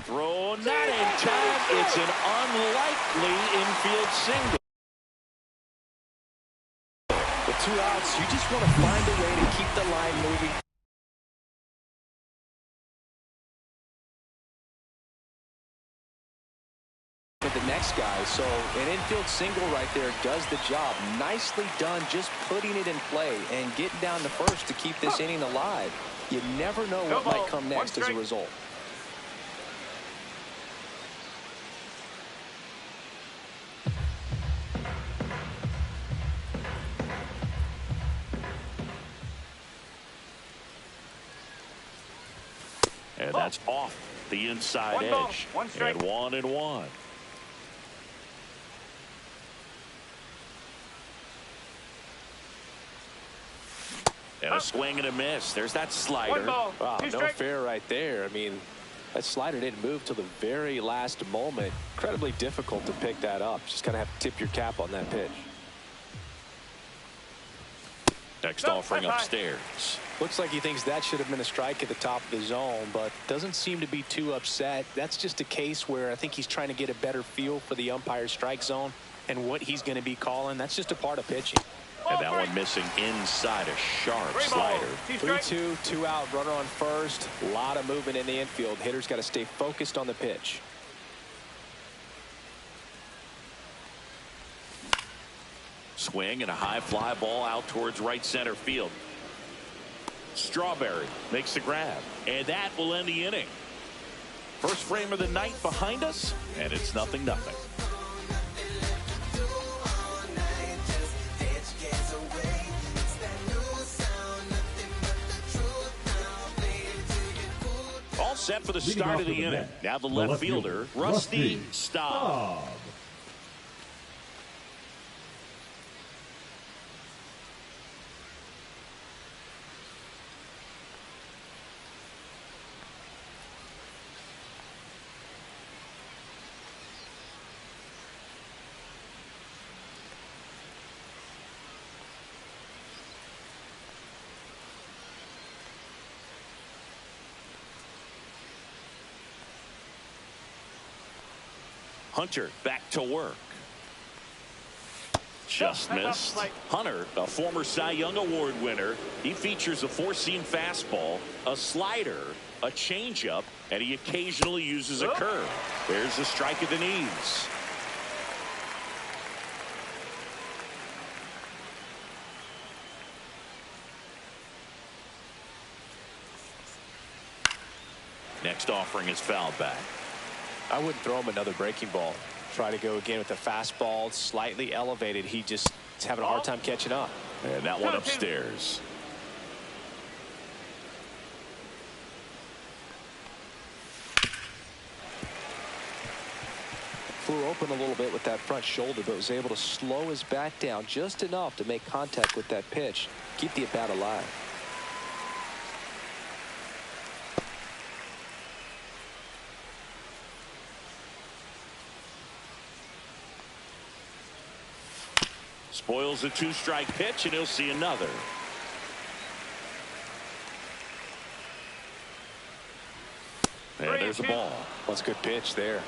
Throw not in time. It's an unlikely infield single. With 2 outs, you just want to find a way to keep the line moving. The next guy, so an infield single right there does the job. Nicely done, just putting it in play and getting down to first to keep this inning alive. You never know what might come next as a result. And that's off the inside edge. And 1-1. And a swing and a miss. There's that slider. Wow, no fair right there. I mean, that slider didn't move till the very last moment. Incredibly difficult to pick that up. Just kind of have to tip your cap on that pitch. Next offering upstairs. Looks like he thinks that should have been a strike at the top of the zone, but doesn't seem to be too upset. That's just a case where I think he's trying to get a better feel for the umpire's strike zone and what he's going to be calling. That's just a part of pitching. And that one missing inside a sharp slider. 3-2, 2 out, runner on first. A lot of movement in the infield. Hitter's got to stay focused on the pitch. Swing and a high fly ball out towards right center field. Strawberry makes the grab, and that will end the inning. First frame of the night behind us, and it's 0-0. All set for the start of the inning. Now the left fielder, Rusty Staub. Hunter back to work. Just missed. Hunter, a former Cy Young Award winner. He features a four-seam fastball, a slider, a changeup, and he occasionally uses a curve. There's a strike at the knees. Next offering is fouled back. I wouldn't throw him another breaking ball. Try to go again with the fastball, slightly elevated. He just is having a hard time catching up. And that one upstairs. Flew open a little bit with that front shoulder, but was able to slow his bat down just enough to make contact with that pitch. Keep the at-bat alive. Spoils a two-strike pitch, and he'll see another. And there's a ball. That's a good pitch there.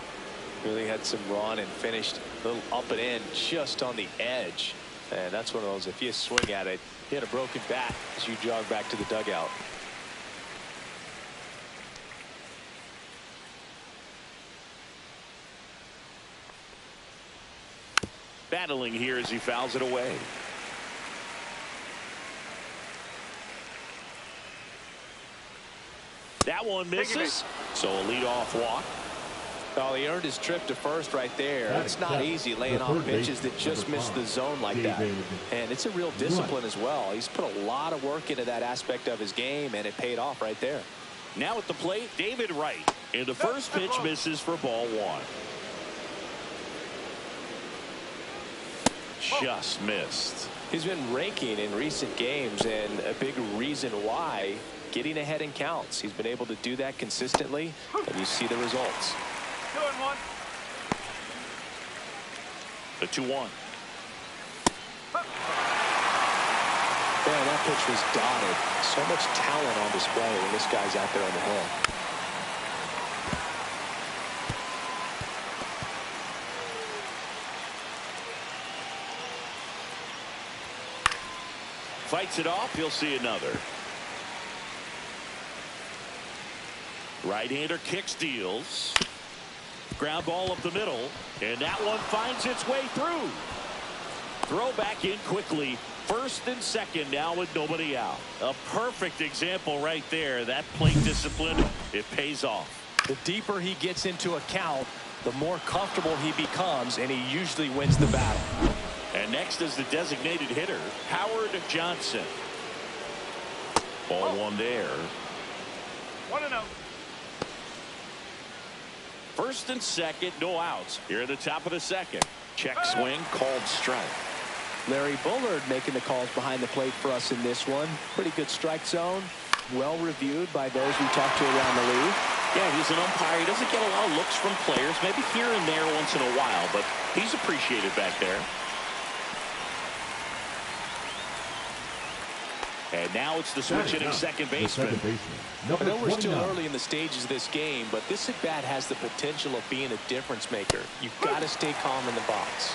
Really had some run and finished a little up and in just on the edge. And that's one of those, if you swing at it, hit a broken bat as you jog back to the dugout. Battling here as he fouls it away. That one misses. So a leadoff walk. Oh, he earned his trip to first right there. It's not easy laying off pitches that just miss the zone like that. And it's a real discipline as well. He's put a lot of work into that aspect of his game, and it paid off right there. Now at the plate, David Wright. And the first pitch misses for ball one. Just missed. He's been raking in recent games, and a big reason why, getting ahead in counts. He's been able to do that consistently, and you see the results. 2-1. The 2-1. Man, that pitch was dotted. So much talent on display when this guy's out there on the hill. Fights it off. He'll see another. Right-hander kicks, deals. Ground ball up the middle, and that one finds its way through. Throw back in quickly. First and second now with nobody out. A perfect example right there. That plate discipline, it pays off. The deeper he gets into a count, the more comfortable he becomes, and he usually wins the battle. And next is the designated hitter, Howard Johnson. Ball one there. 1-0. First and second, no outs. Here at the top of the second. Check swing, called strike. Larry Bullard making the calls behind the plate for us in this one. Pretty good strike zone. Well reviewed by those we talked to around the league. Yeah, he's an umpire. He doesn't get a lot of looks from players, maybe here and there once in a while, but he's appreciated back there. And now it's the switch hitting second baseman. I know we're still early in the stages of this game, but this at-bat has the potential of being a difference maker. You've got to stay calm in the box.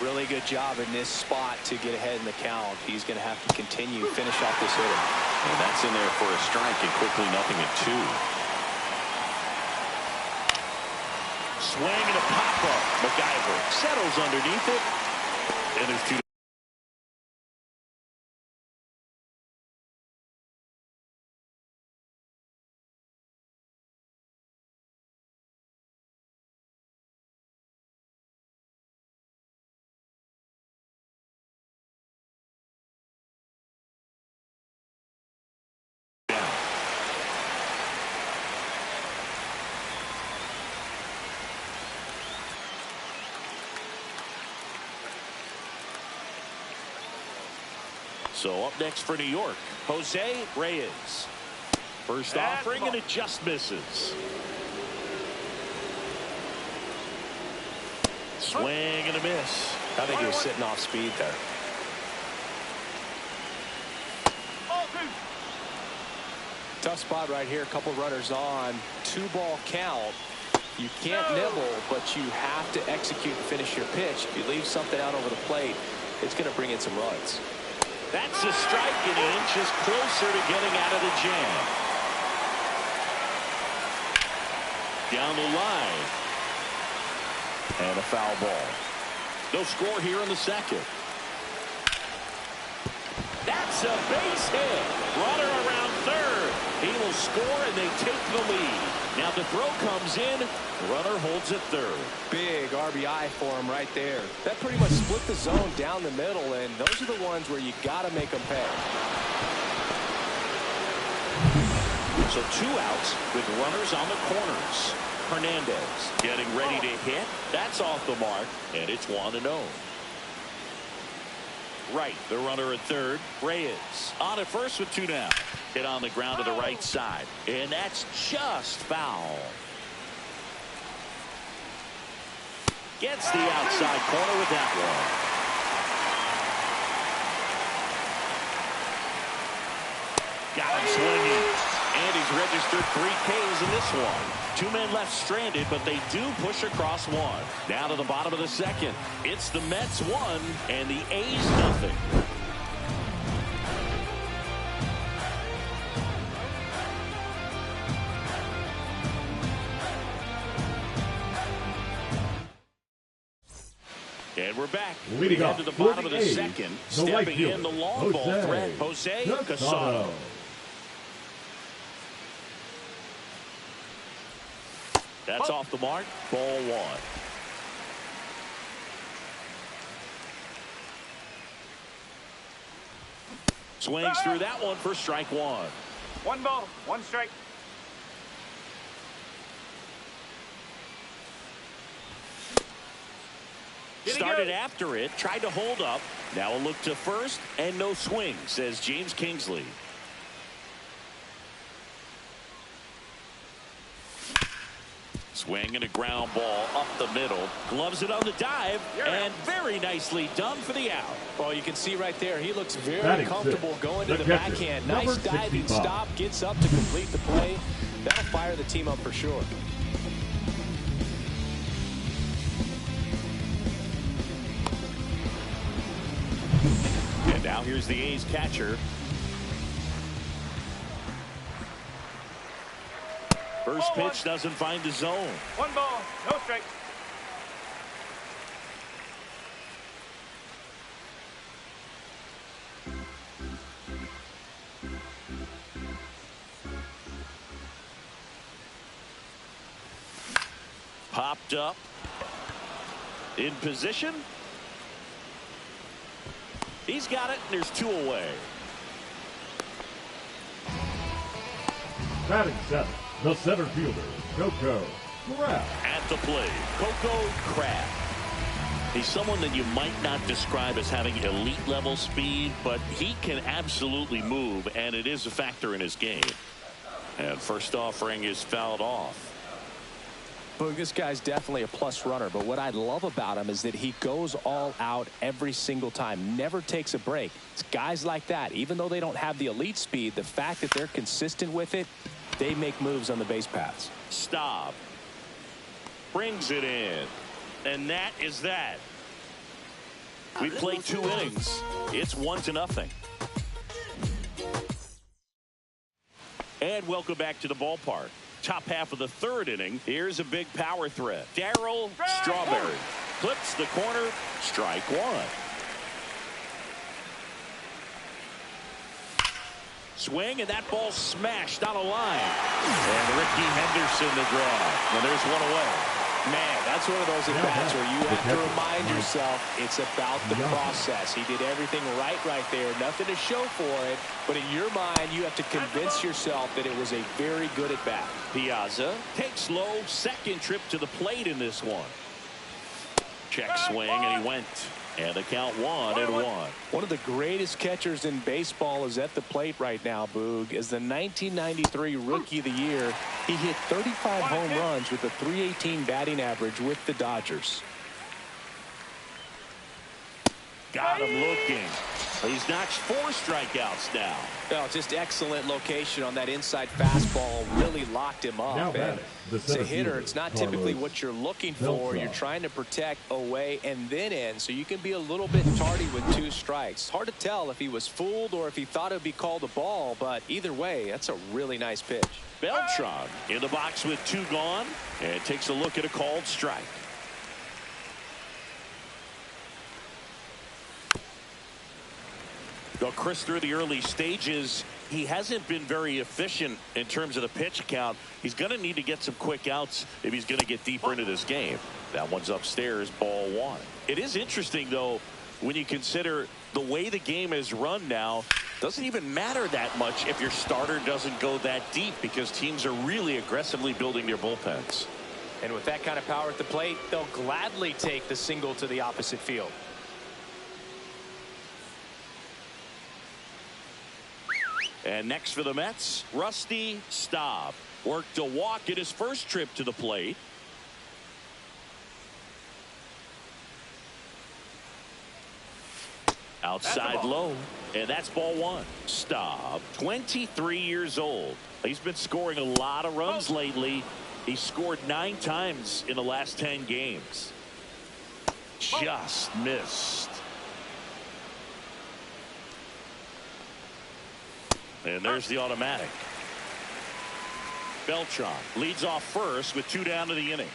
Really good job in this spot to get ahead in the count. He's going to have to continue finish off this hitter. And that's in there for a strike, and quickly nothing at 2. Swing and a pop-up. MacGyver settles underneath it. And there's 2. So up next for New York, Jose Reyes. First offering, and it just misses. Swing and a miss. I think he was sitting off speed there. Tough spot right here. A couple runners on. 2-ball count. You can't nibble, but you have to execute and finish your pitch. If you leave something out over the plate, it's going to bring in some runs. That's a strike, and he inches closer to getting out of the jam. Down the line. And a foul ball. No score here in the second. That's a base hit. Runner around third. He will score, and they take the lead. Now the throw comes in. The runner holds at third. Big RBI for him right there. That pretty much split the zone down the middle, and those are the ones where you got to make them pay. So 2 outs with runners on the corners. Hernandez getting ready to hit. That's off the mark, and it's 1-0. Right, the runner at third. Reyes on at first with 2 down. Hit on the ground to the right side, and that's just foul. Gets the outside corner with that one. Got him swinging. And he's registered 3 Ks in this one. 2 men left stranded, but they do push across 1. Down to the bottom of the second. It's the Mets 1 and the A's nothing. And we're back. Leading we up head to the for bottom of the A's, second. the Stepping right in the long ball threat, Jose Casado. That's off the mark. Ball 1. Swings through that one for strike 1. 1 ball, 1 strike. Started after it, tried to hold up. Now a look to first, and no swing, says James Kingsley. Swing and a ground ball up the middle. Gloves it on the dive, and very nicely done for the out. Well, you can see right there, he looks very comfortable going to the backhand. Nice diving stop, gets up to complete the play. That'll fire the team up for sure. And now here's the A's catcher. First pitch doesn't find the zone. 1 ball, no strike. Popped up. In position. He's got it, and there's 2 away. Batting 7th, the center fielder, Coco Craft. At the plate, Coco Craft. He's someone that you might not describe as having elite level speed, but he can absolutely move, and it is a factor in his game. And first offering is fouled off. Boog, this guy's definitely a plus runner, but what I love about him is that he goes all out every single time, never takes a break. It's guys like that, even though they don't have the elite speed, the fact that they're consistent with it, they make moves on the base paths. Stop. Brings it in. And that is that. We played 2 innings. It's 1-0. And welcome back to the ballpark. Top half of the 3rd inning. Here's a big power threat. Darryl Strawberry clips the corner. Strike 1. Swing, and that ball smashed on a line. And Ricky Henderson the draw. And there's one away. Man, that's one of those at-bats where you have to remind yourself it's about the process. He did everything right there. Nothing to show for it. But in your mind, you have to convince yourself that it was a very good at-bat. Piazza takes low. 2nd trip to the plate in this one. Check swing, and he went. And the count 1-1. One of the greatest catchers in baseball is at the plate right now, Boog. As the 1993 Rookie of the Year, he hit 35 home runs with a .318 batting average with the Dodgers. Got him looking. He's notched 4 strikeouts now. Oh, just excellent location on that inside fastball. Really locked him up. And as a hitter, it's not typically what you're looking for. You're trying to protect away and then in, so you can be a little bit tardy with 2 strikes. It's hard to tell if he was fooled or if he thought it would be called a ball, but either way, that's a really nice pitch. Beltran in the box with 2 gone, and takes a look at a called strike. Though Chris, through the early stages, he hasn't been very efficient in terms of the pitch count. He's going to need to get some quick outs if he's going to get deeper into this game. That one's upstairs, ball 1. It is interesting, though, when you consider the way the game is run now. Doesn't even matter that much if your starter doesn't go that deep, because teams are really aggressively building their bullpens. And with that kind of power at the plate, they'll gladly take the single to the opposite field. And next for the Mets, Rusty Staub. Worked a walk at his first trip to the plate. Outside low, and that's ball 1. Staub, 23 years old. He's been scoring a lot of runs lately. He scored 9 times in the last 10 games. Just missed. And there's the automatic. Beltran leads off first with 2 down to the inning.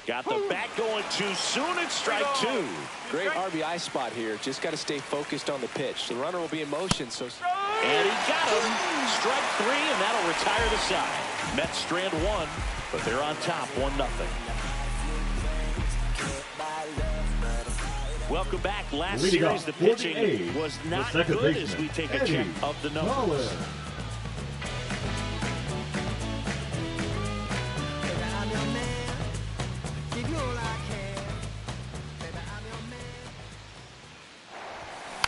Got the bat going too soon. It's strike 2. Great RBI spot here. Just got to stay focused on the pitch. The runner will be in motion. So, and he got him. Strike 3, and that'll retire the side. Mets strand 1, but they're on top 1-0. Welcome back. Last series, the pitching was not good as we take a check of the numbers.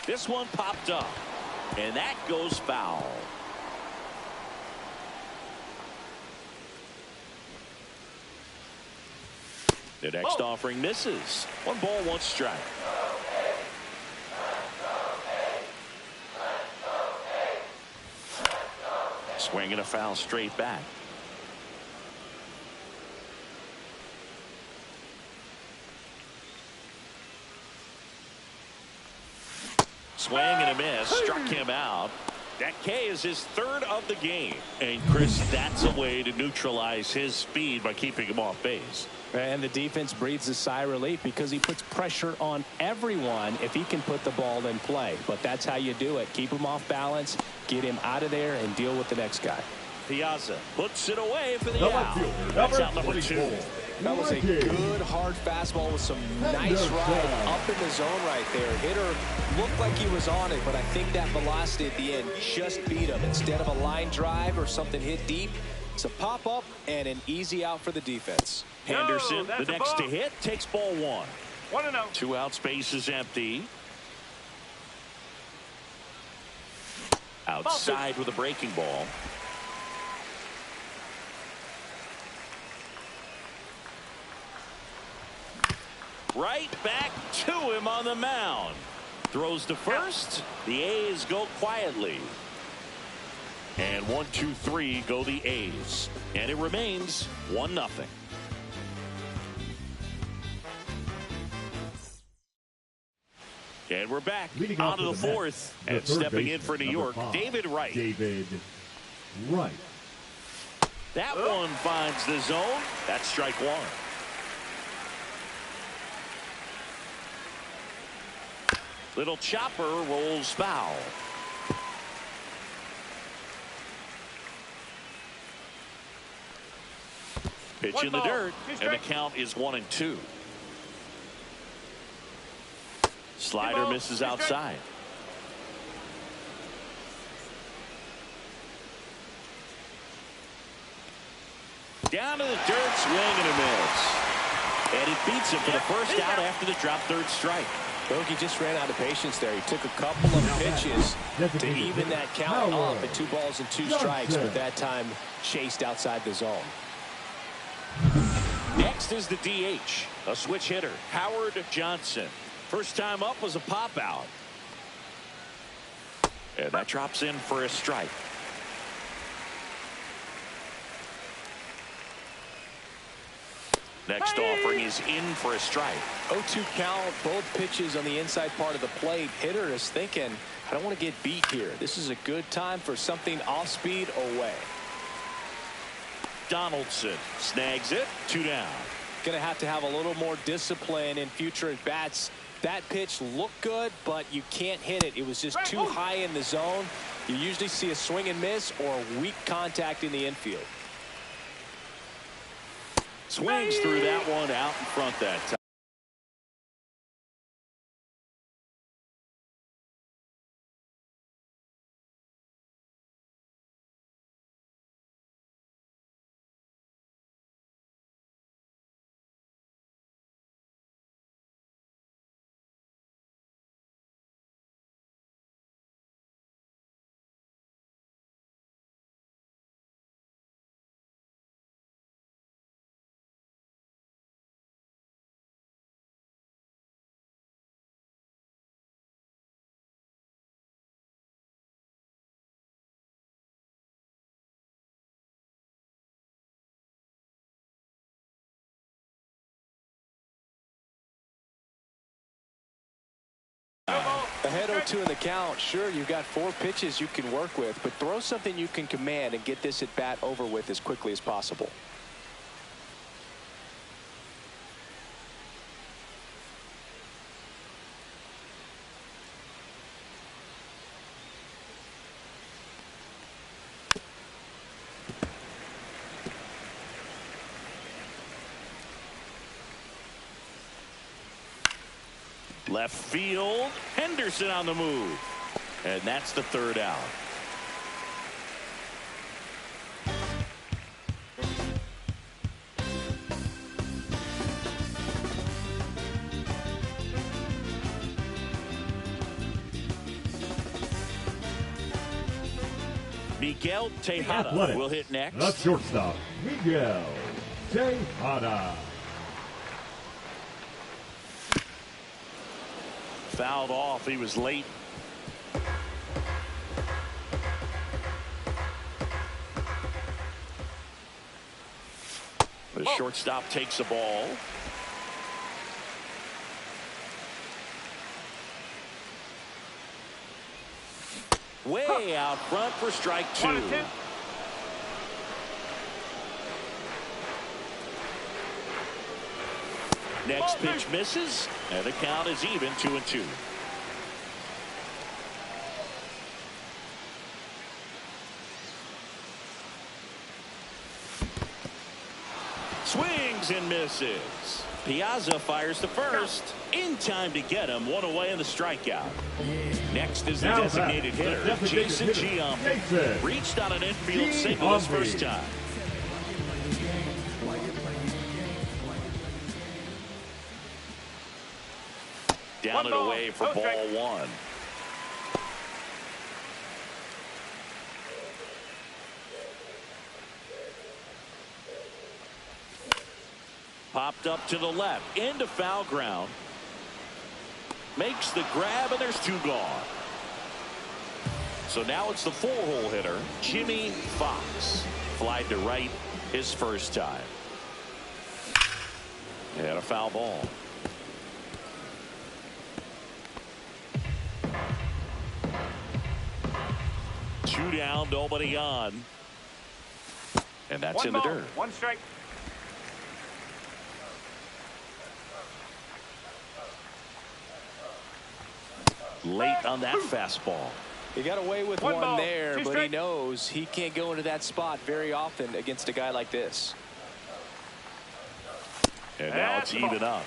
This one popped up, and that goes foul. The next offering misses. 1 ball, 1 strike. Swinging a foul straight back. Swing and a miss. Struck him out. That K is his 3rd of the game. And Chris, that's a way to neutralize his speed by keeping him off base. And the defense breathes a sigh of relief because he puts pressure on everyone if he can put the ball in play. But that's how you do it. Keep him off balance, get him out of there, and deal with the next guy. Piazza puts it away for the out. That's out number 2. That was a good hard fastball with some nice ride up in the zone right there. Hitter looked like he was on it, but I think that velocity at the end just beat him. Instead of a line drive or something hit deep, it's a pop up and an easy out for the defense. Henderson, the next to hit, takes ball 1. 1-0. 2 out, space is empty. Outside with a breaking ball. Right back to him on the mound. Throws to first. The A's go quietly. And 1, 2, 3 go the A's. And it remains 1-0. we're back Leading on off to the with fourth, the and third stepping in baseman, for New number York, 5, David Wright. David Wright. That one finds the zone. That's strike one. Little chopper rolls foul. Pitch One in the ball, dirt, 2 and the strikes. count is 1-2. Slider balls, misses 2 strikes. outside. Down to the dirt, swing and a miss. And it beats him for the first out after the drop third strike. Bogey just ran out of patience there. He took a couple of pitches to even that count up at 2 balls and 2 strikes, but that time chased outside the zone. Next is the DH, a switch hitter, Howard Johnson. First time up was a pop out. And that drops in for a strike. Next offering is in for a strike. 0-2 count, both pitches on the inside part of the plate. Hitter is thinking, I don't want to get beat here. This is a good time for something off speed away. Donaldson snags it, 2 down. Going to have a little more discipline in future at bats. That pitch looked good, but you can't hit it. It was just too high in the zone. You usually see a swing and miss or weak contact in the infield. Swings through that one out in front that time. Ahead 0-2 in the count. Sure, you've got 4 pitches you can work with, but throw something you can command and get this at bat over with as quickly as possible. Left field, Henderson on the move. And that's the 3rd out. Miguel Tejada will hit next. The shortstop, Miguel Tejada. Fouled off. He was late. The shortstop takes the ball. Way out front for strike 2. 1-2. Next pitch misses, and the count is even, 2-2. Swings and misses. Piazza fires to first. In time to get him. 1 away in the strikeout. Next is the Now designated back, hitter, the designated Jason hitter, Giambi. Jason Reached on an infield single his first time. Down and away for ball 1. Popped up to the left into foul ground. Makes the grab, and there's 2 gone. So now it's the 4-hole hitter, Jimmy Fox. Flied to right his first time. And a foul ball. 2 down, nobody on. And that's in the dirt. 1 strike. Late on that fastball. He got away with One one ball, there, 2 but he strikes. knows he can't go into that spot very often against a guy like this. And now it's That's the ball. even up.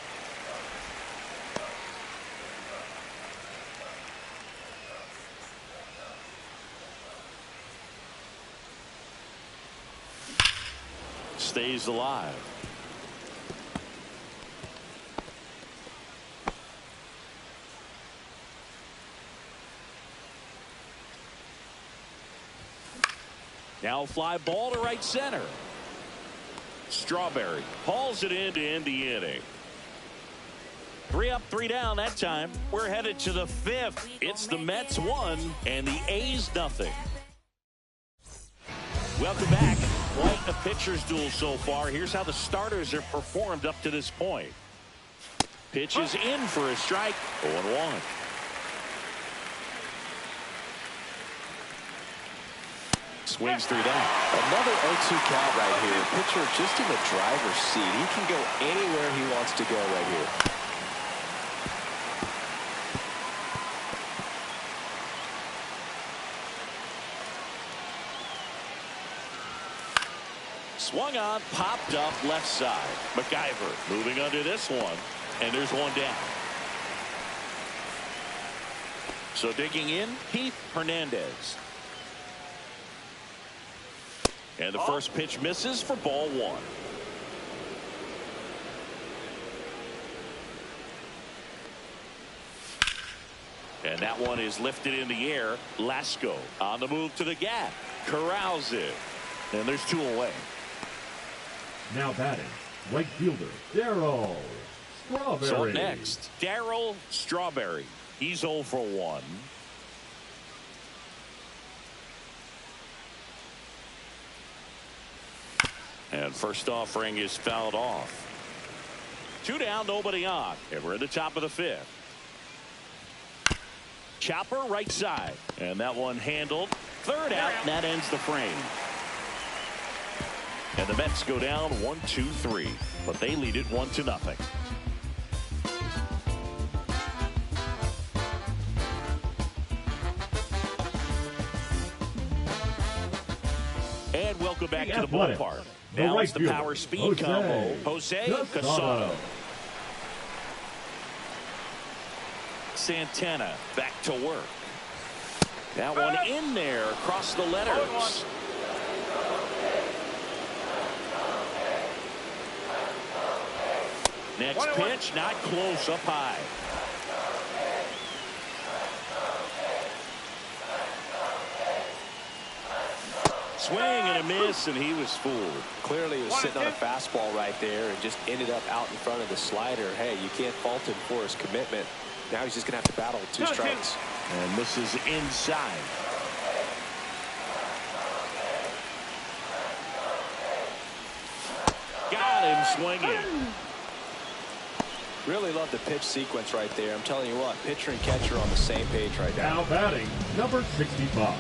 Stays alive. Now fly ball to right center. Strawberry hauls it in to end the inning. 3 up, 3 down that time. We're headed to the 5th. It's the Mets 1 and the A's nothing. Welcome back. Quite a pitcher's duel so far. Here's how the starters have performed up to this point. Pitch is in for a strike. 0-1. Swings through that. Another 0-2 count right here. Pitcher just in the driver's seat. He can go anywhere he wants to go right here. Swung on, popped up left side. McIver moving under this one, and there's 1 down. So digging in, Heath Hernandez. And the first pitch misses for ball 1. And that one is lifted in the air. Lasco on the move to the gap. Corrals it. And there's 2 away. Now batting, right fielder, Darryl Strawberry. So next, Darryl Strawberry. He's 0 for 1. And first offering is fouled off. 2 down, nobody on. And we're at the top of the 5th. Chopper right side. And that one handled. 3rd out, and that ends the frame. And the Mets go down 1-2-3. But they lead it 1-0. And welcome back to the ballpark. Now it's the power speed combo. Jose Casado. Santana back to work. That one in there across the letters. Next pitch, not close, up high. Swing and a miss, and he was fooled. Clearly, he was sitting on a fastball right there and just ended up out in front of the slider. Hey, you can't fault him for his commitment. Now he's just going to have to battle 2 strikes. And this is inside. Got him swinging. Really love the pitch sequence right there. I'm telling you what, pitcher and catcher on the same page right now. Now batting, number 65.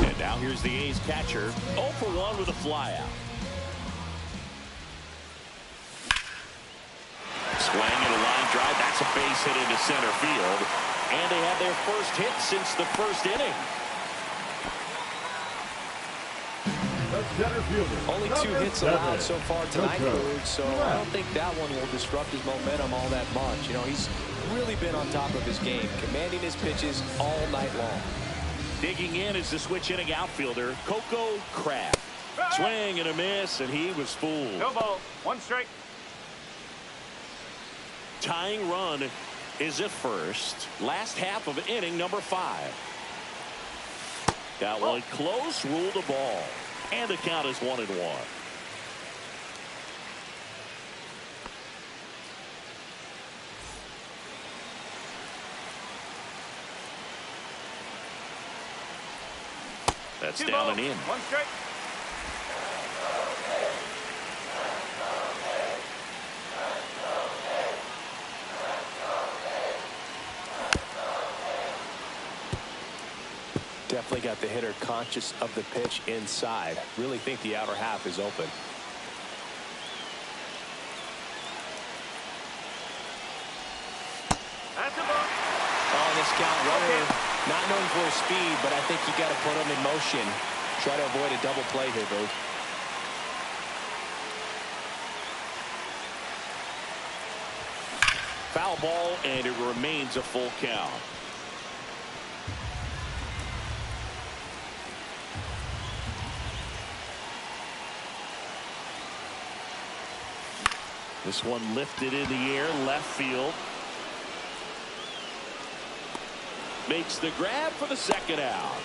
And now here's the A's catcher, 0 for 1 with a flyout. Swing and a line drive. That's a base hit into center field. And they have their first hit since the 1st inning. The center fielder, Only 2 number hits 7. allowed so far tonight, Coco. Boog, so I don't think that one will disrupt his momentum all that much. You know, he's really been on top of his game, commanding his pitches all night long. Digging in is the switch inning outfielder, Coco Craft. Swing and a miss, and he was fooled. No ball. 1 strike. Tying run is at first. Last half of inning number 5. That one close, ruled a ball. And the count is 1-1. That's 2 down balls, and in. 1 strike. Definitely got the hitter conscious of the pitch inside. Really think the outer half is open. That's a ball. On this count, runner not known for his speed, but I think you got to put him in motion. Try to avoid a double play here, Bird. Foul ball, and it remains a full count. This one lifted in the air, left field. Makes the grab for the second out.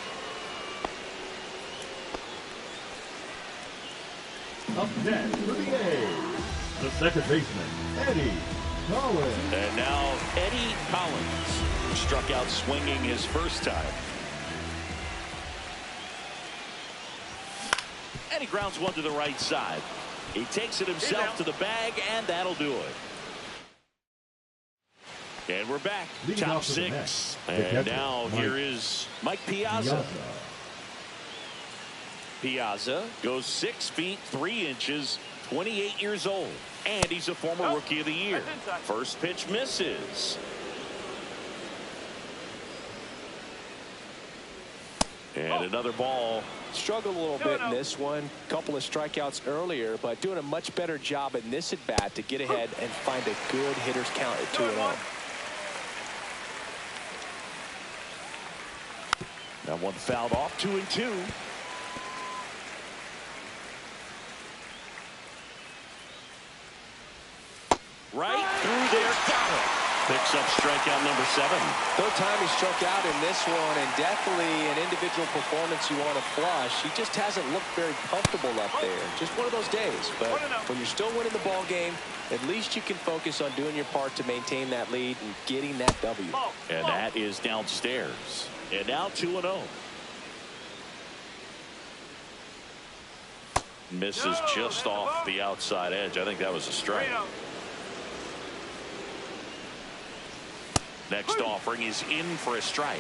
Up next for the A's, the second baseman, Eddie Collins. And now Eddie Collins struck out swinging his first time. And he grounds one to the right side. He takes it himself to the bag, and that'll do it. And we're back. Leading Top off for the six. Mets, the And catcher, now here is Mike Piazza. Piazza goes 6 feet 3 inches, 28 years old, and he's a former Rookie of the Year. First pitch misses. And another ball. Struggled a little bit in this one. Couple of strikeouts earlier, but doing a much better job in this at bat to get ahead and find a good hitter's count at 2-0. That one fouled off, 2-2. Right through there, got it. Picks up strikeout number 7. Third time he struck out in this one, and definitely an individual performance you want to flush. He just hasn't looked very comfortable up there. Just one of those days. But when you're still winning the ball game, at least you can focus on doing your part to maintain that lead and getting that W. And that is downstairs. And now 2-0. Misses just off the outside edge. I think that was a strike. Next offering is in for a strike.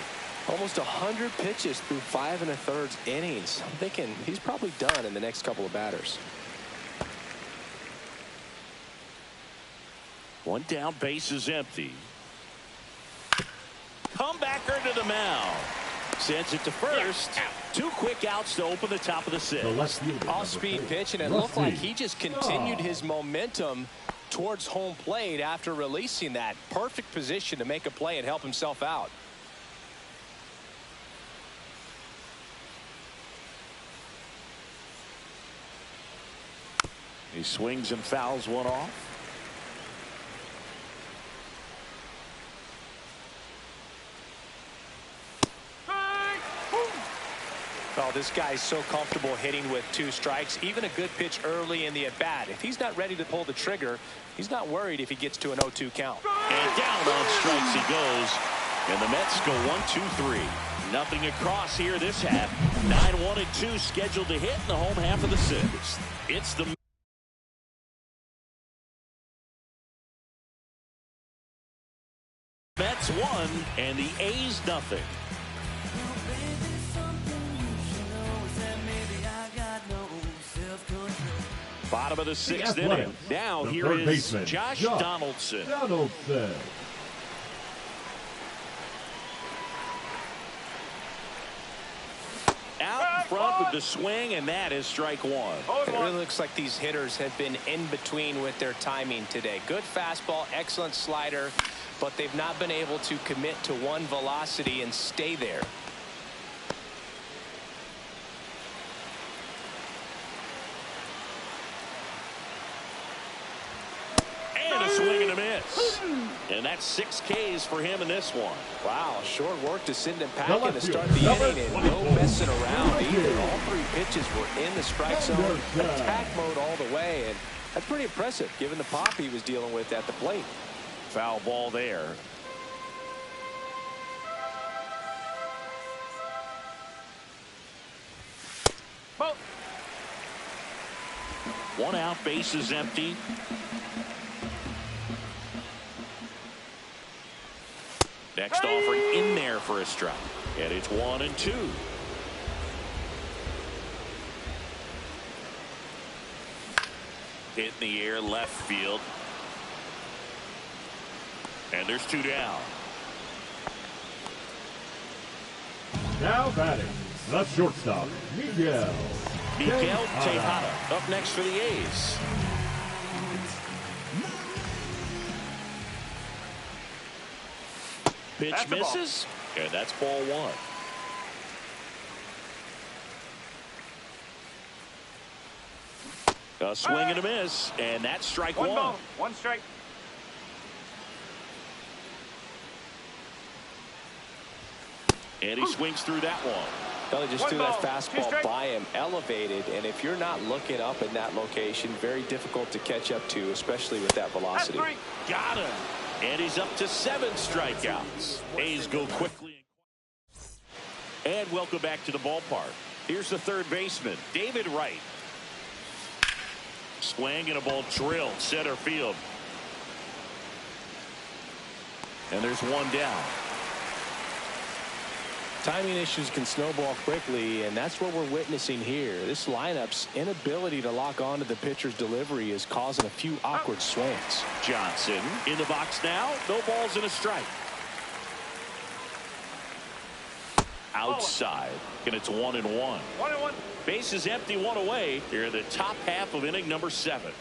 Almost 100 pitches through 5 1/3 innings. I'm thinking he's probably done in the next couple of batters. One down, base is empty. Comebacker to the mound. Sends it to first. 2 quick outs to open the top of the 6th. Off-speed pitch, and it looked like he just continued his momentum towards home plate after releasing that. Perfect position to make a play and help himself out. He swings and fouls one off. Oh, this guy's so comfortable hitting with 2 strikes. Even a good pitch early in the at-bat. If he's not ready to pull the trigger, he's not worried if he gets to an 0-2 count. And down on strikes he goes. And the Mets go 1-2-3. Nothing across here this half. 9-1-2 scheduled to hit in the home half of the 6th. It's the Mets 1 and the A's nothing. Bottom of the 6th inning. Now here is baseman, Josh Donaldson. Out in front with the swing, and that is strike 1. It really looks like these hitters have been in between with their timing today. Good fastball, excellent slider, but they've not been able to commit to one velocity and stay there. And a swing and a miss. And that's 6 Ks for him in this one. Wow, short work to send him packing to start the inning, and no messing around either. All 3 pitches were in the strike zone, attack mode all the way, and that's pretty impressive given the pop he was dealing with at the plate. Foul ball there. 1 out, bases empty. Next offering in there for a strike. And it's 1-2. Hit in the air, left field. And there's 2 down. Now batting, the shortstop, Miguel Tejada up next for the A's. Pitch That's misses, and that's ball 1. A swing and a miss, and that's strike 1. 1 ball, 1 strike. And he swings through that one. Well, he just 1 threw ball, that 2 fastball strikes. by him, elevated, and if you're not looking up in that location, very difficult to catch up to, especially with that That's velocity. 3. Got him. And he's up to 7 strikeouts. A's go quickly. And welcome back to the ballpark. Here's the third baseman, David Wright. Swing and a ball drilled center field. And there's 1 down. Timing issues can snowball quickly, and that's what we're witnessing here. This lineup's inability to lock onto the pitcher's delivery is causing a few awkward swings. Johnson in the box now. No balls and a strike. Outside. And it's 1-1. 1-1. Base is empty, 1 away. Here in the top half of inning number 7.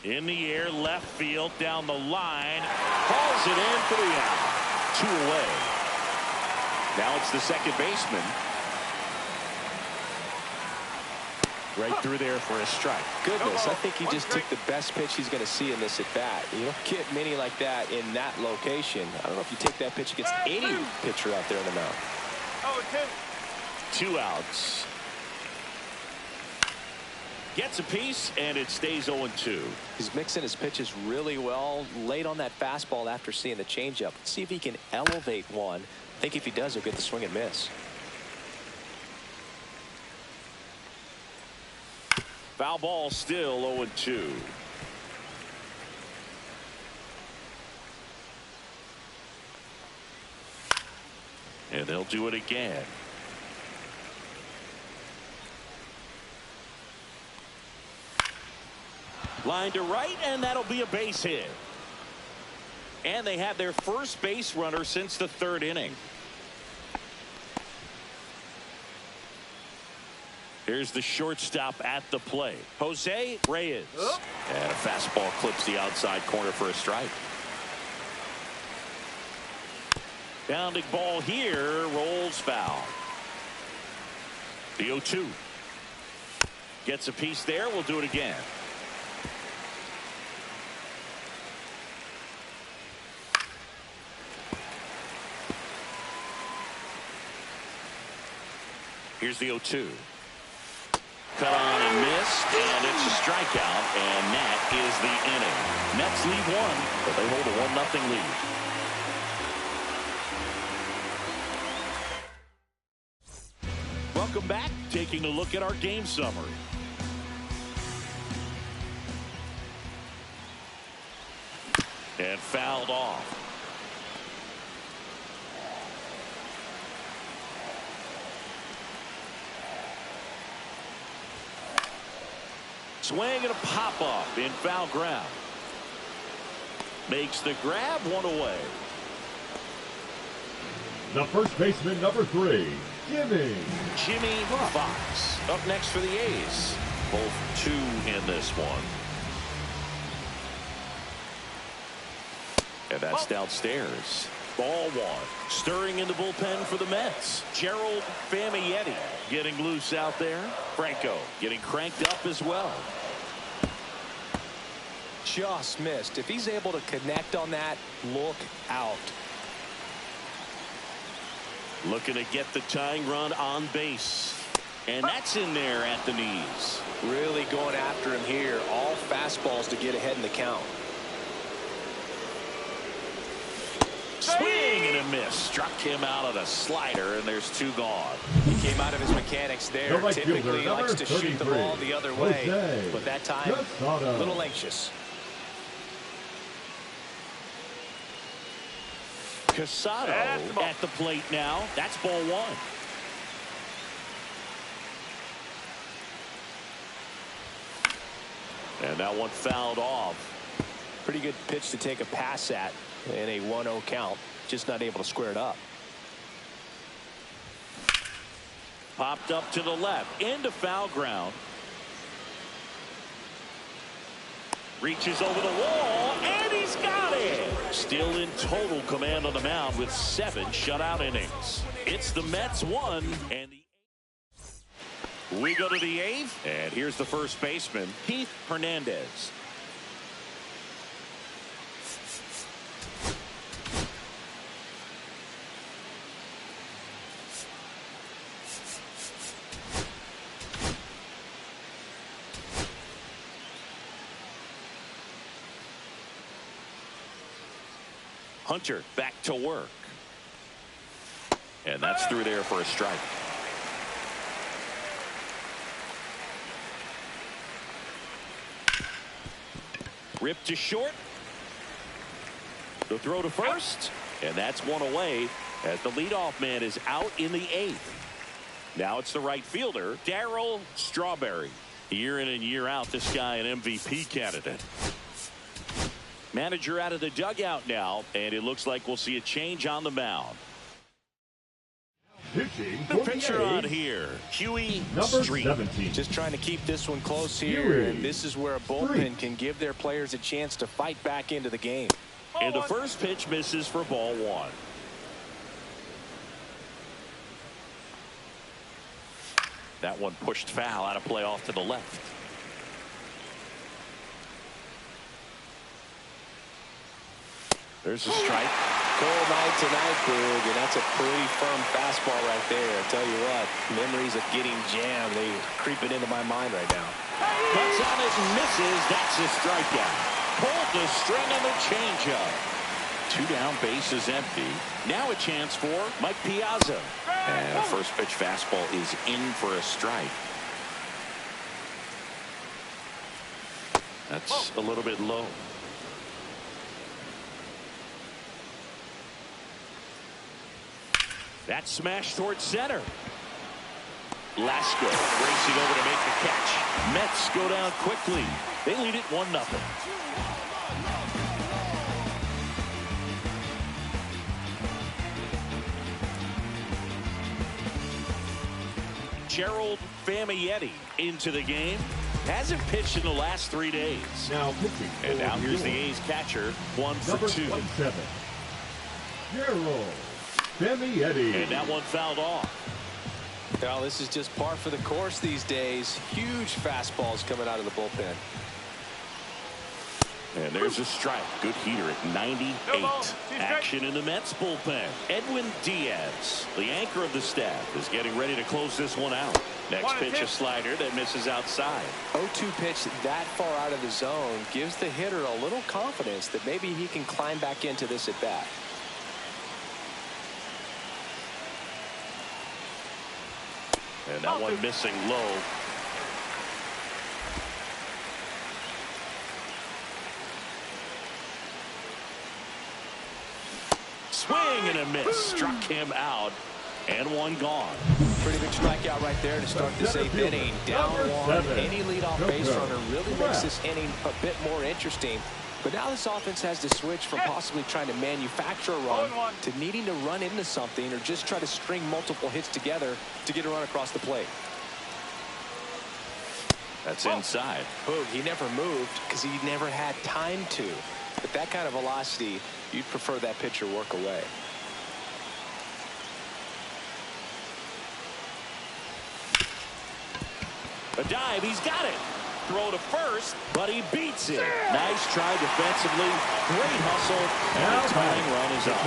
In the air, left field, down the line. Hauls it in for the out. 2 away. Now it's the second baseman. Right through there for a strike. Goodness, I think he just took the best pitch he's going to see in this at bat. You don't get many like that in that location. I don't know if you take that pitch against any pitcher out there in the mound. 2. 2 outs. Gets a piece, and it stays 0-2. He's mixing his pitches really well. Late on that fastball after seeing the changeup. Let's see if he can elevate one. I think if he does, he'll get the swing and miss. Foul ball, still 0-2. And they'll do it again. Line to right, and that'll be a base hit. And they have their first base runner since the 3rd inning. Here's the shortstop at the plate, Jose Reyes. And a fastball clips the outside corner for a strike. Bounding ball here, rolls foul. The 0-2. Gets a piece there, we'll do it again. Here's the 0-2. Cut on and missed, and it's a strikeout, and that is the inning. Mets lead 1, but they hold a 1-0 lead. Welcome back. Taking a look at our game summary. And fouled off. Swing and a pop-up in foul ground. Makes the grab, 1 away. The first baseman, number 3, Jimmy Fox up next for the A's. Both 2 in this one. And that's downstairs. Ball 1. Stirring in the bullpen for the Mets. Gerald Famietti getting loose out there. Franco getting cranked up as well. Just missed. If he's able to connect on that, look out. Looking to get the tying run on base. And that's in there at the knees. Really going after him here. All fastballs to get ahead in the count. Swing and a miss. Struck him out of the slider, and there's 2 gone. He came out of his mechanics there. Right Typically fielder, likes to shoot the 33, ball the other way, Jose but that time a little anxious. Casado at the plate now. That's ball 1. And that one fouled off. Pretty good pitch to take a pass at in a 1-0 count. Just not able to square it up. Popped up to the left. Into foul ground. Reaches over the wall, and he's got it. Still in total command on the mound with 7 shutout innings. It's the Mets 1, and we go to the 8th, and here's the first baseman, Keith Hernandez. Hunter back to work. And that's through there for a strike. Ripped to short. The throw to first. And that's one away as the leadoff man is out in the 8th. Now it's the right fielder, Darryl Strawberry. Year in and year out, this guy an MVP candidate. Manager out of the dugout now, and it looks like we'll see a change on the mound. Pitching The pitcher on here, Huey Street. 17. Just trying to keep this one close here, Huey and this is where a bullpen can give their players a chance to fight back into the game. And the first pitch misses for ball 1. That one pushed foul out of play off to the left. There's a strike. Cold night tonight, Boog, and that's a pretty firm fastball right there. I tell you what, memories of getting jammed, they're creeping into my mind right now. Cuts on it and misses. That's a strikeout. Pulled the string on the changeup. 2 down, bases empty. Now a chance for Mike Piazza. And the first pitch fastball is in for a strike. That's a little bit low. That smash towards center. Lasco racing over to make the catch. Mets go down quickly. They lead it 1-0. Gerald Famietti into the game. Hasn't pitched in the last 3 days. Now pitching. And now here's the A's catcher, 1 for 2. 27. Gerald Famietti. And that one fouled off. Well, this is just par for the course these days. Huge fastballs coming out of the bullpen. And there's a strike. Good heater at 98. Action in the Mets bullpen. Edwin Diaz, the anchor of the staff, is getting ready to close this one out. Next pitch, a slider that misses outside. 0-2 pitch that far out of the zone gives the hitter a little confidence that maybe he can climb back into this at bat. And that one missing low. Swing and a miss. Struck him out. And one gone. Pretty big strikeout right there to start this 8th inning. Down 1. Any leadoff base runner really makes this inning a bit more interesting. But now this offense has to switch from possibly trying to manufacture a run to needing to run into something or just try to string multiple hits together to get a run across the plate. That's inside. Boog, he never moved because he never had time to. But that kind of velocity, you'd prefer that pitcher work away. A dive, he's got it. throw to first, but he beats it. Nice try defensively. Great hustle. And the tying run is up.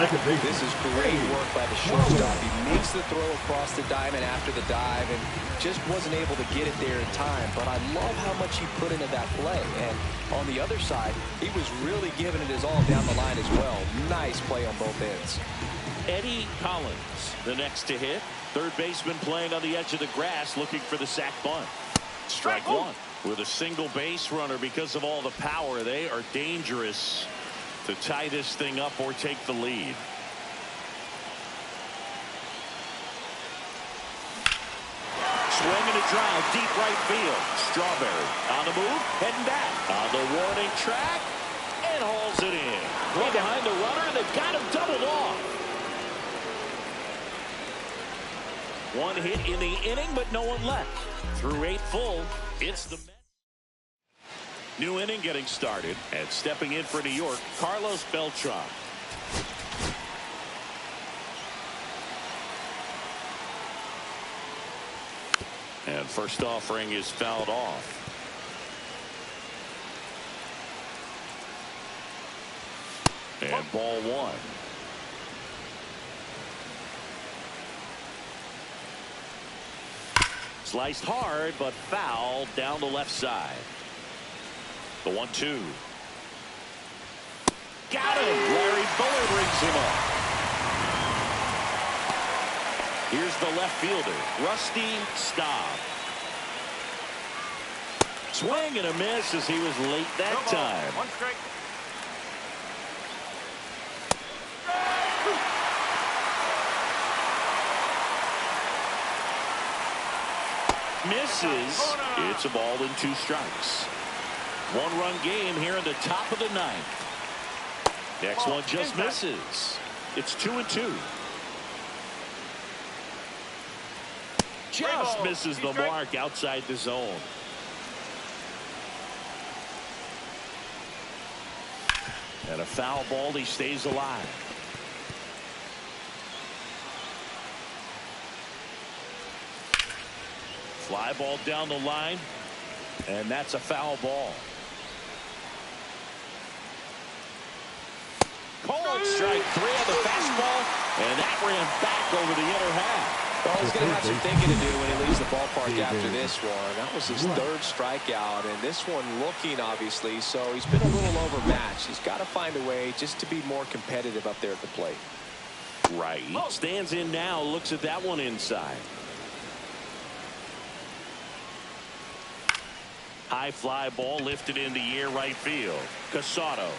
This is great work by the shortstop. He makes the throw across the diamond after the dive and just wasn't able to get it there in time. But I love how much he put into that play. And on the other side, he was really giving it his all down the line as well. Nice play on both ends. Eddie Collins, the next to hit. Third baseman playing on the edge of the grass, looking for the sac bunt. Strike one. With a single base runner, because of all the power, they are dangerous to tie this thing up or take the lead. Swing and a drive, deep right field. Strawberry on the move, heading back on the warning track, and hauls it in. Way behind the runner, they've got him doubled off. One hit in the inning, but no one left. Through 8 full, it's the Mets. New inning getting started, and stepping in for New York, Carlos Beltran. And first offering is fouled off. And ball one. Sliced hard, but fouled down the left side. The 1-2. Got him. Larry Buller brings him up. Here's the left fielder, Rusty Staub. Swing and a miss as he was late that time. One strike. Misses. It's a ball and 2 strikes. 1-run game here in the top of the 9th. Next one just misses. It's 2-2. Just misses the mark outside the zone. And a foul ball. He stays alive. Fly ball down the line, and that's a foul ball. Called strike 3 on the fastball, and that ran back over the inner half. Well, he's going to have some thinking to do when he leaves the ballpark after this one. That was his 3rd strikeout, and this one looking, obviously, so he's been a little overmatched. He's got to find a way just to be more competitive up there at the plate. Right. Stands in now, looks at that one inside. High fly ball lifted in the air right field. Casado.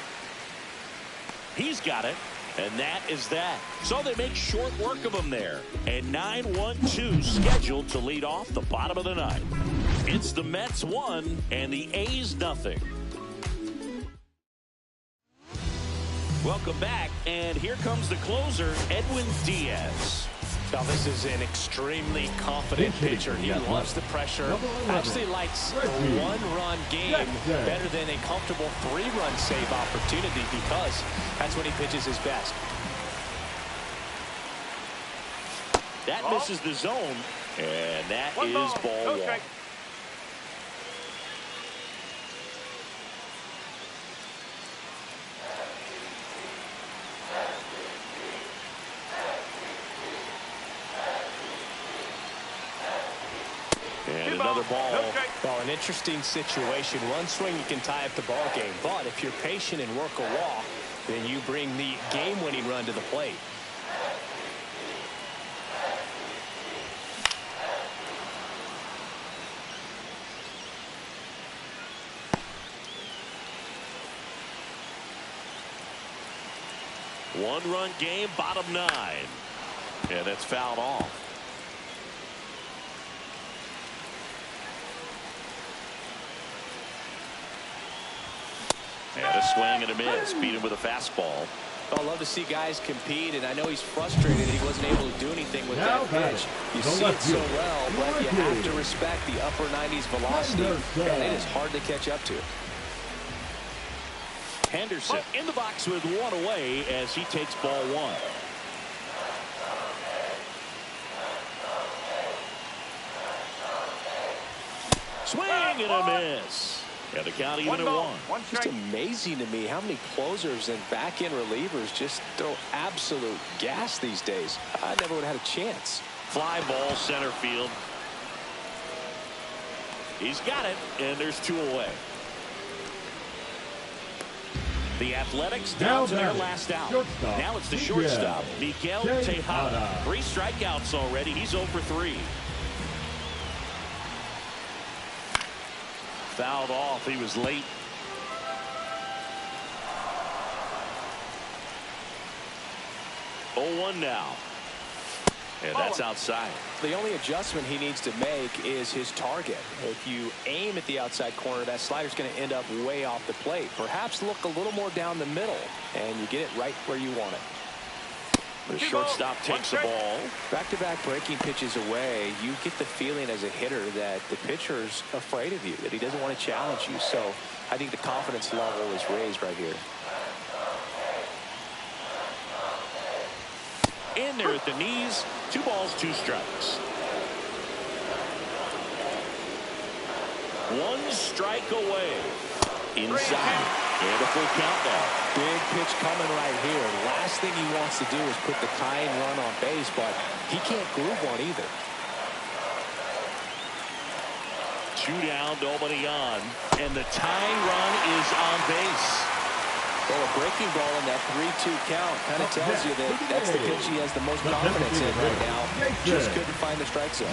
He's got it. And that is that. So they make short work of him there. And 9-1-2 scheduled to lead off the bottom of the 9th. It's the Mets 1 and the A's nothing. Welcome back. And here comes the closer, Edwin Diaz. Now, this is an extremely confident pitcher. He loves the pressure. Actually likes a 1-run game better than a comfortable 3-run save opportunity because that's when he pitches his best. That misses the zone, and that is ball 1. And another ball. Well, an interesting situation. One swing, you can tie up the ball game. But if you're patient and work a walk, then you bring the game-winning run to the plate. One-run game, bottom 9. And that's fouled off. And a swing and a miss. Beat him with a fastball. I love to see guys compete, and I know he's frustrated that he wasn't able to do anything with that pitch. You see it so well, but you have to respect the upper 90s velocity, and it is hard to catch up to. Henderson in the box with 1 away as he takes ball 1. Swing swing and a miss. And the count even One at ball, 1. one Just strike. amazing to me how many closers and back-end relievers just throw absolute gas these days. I never would have had a chance. Fly ball center field. He's got it, and there's 2 away. The Athletics down to their last out. Now it's the shortstop, Mlb Tejada. 3 strikeouts already. He's 0 for 3. Fouled off. He was late. Oh, 1 now. And that's outside. The only adjustment he needs to make is his target. If you aim at the outside corner, that slider's going to end up way off the plate. Perhaps look a little more down the middle, and you get it right where you want it. The shortstop takes the ball. Back-to-back breaking pitches away, you get the feeling as a hitter that the pitcher's afraid of you, that he doesn't want to challenge you. So I think the confidence level is raised right here. In there at the knees. 2 balls, 2 strikes. 1 strike away. Inside. And a full count now. Big pitch coming right here. Last thing he wants to do is put the tying run on base, but he can't groove one either. 2 down, nobody on. And the tying run is on base. Well, a breaking ball in that 3-2 count kind of tells you that that's the pitch he has the most confidence in right now. Just couldn't find the strike zone.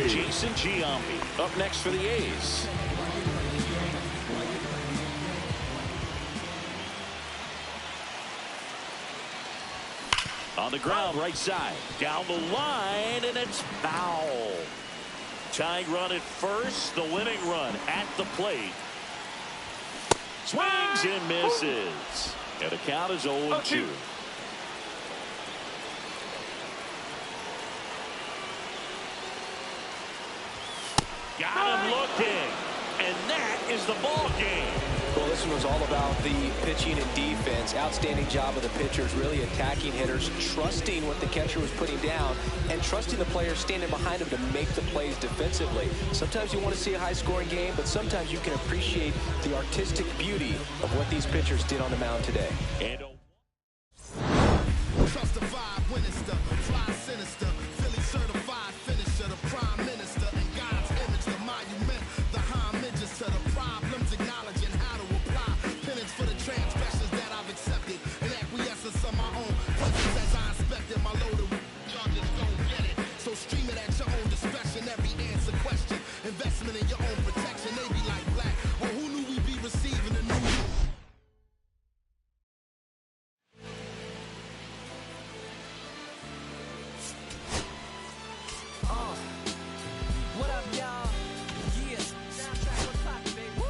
Jason Giambi up next for the A's. On the ground, right side. Down the line, and it's foul. Tying run at first, the winning run at the plate. Swings and misses. And the count is 0-2. Got him looking. And that is the ball game. Well, this one was all about the pitching and defense. Outstanding job of the pitchers, really attacking hitters, trusting what the catcher was putting down, and trusting the players standing behind him to make the plays defensively. Sometimes you want to see a high-scoring game, but sometimes you can appreciate the artistic beauty of what these pitchers did on the mound today. And Trust the vibe, Winchester, fly sinister, Philly certified finisher, the prime minister, and God's image, the monument, the homages to the problems, acknowledging how to apply penance for the transgressions that I've accepted, and acquiescence of my own presence as I inspected my load of y'all just don't get it. So stream it at your own discretion, every answer question, investment in your own protection. They be like black, well, who knew we'd be receiving the new you? What up, y'all? Yeah, soundtrack was poppin', baby. Woo!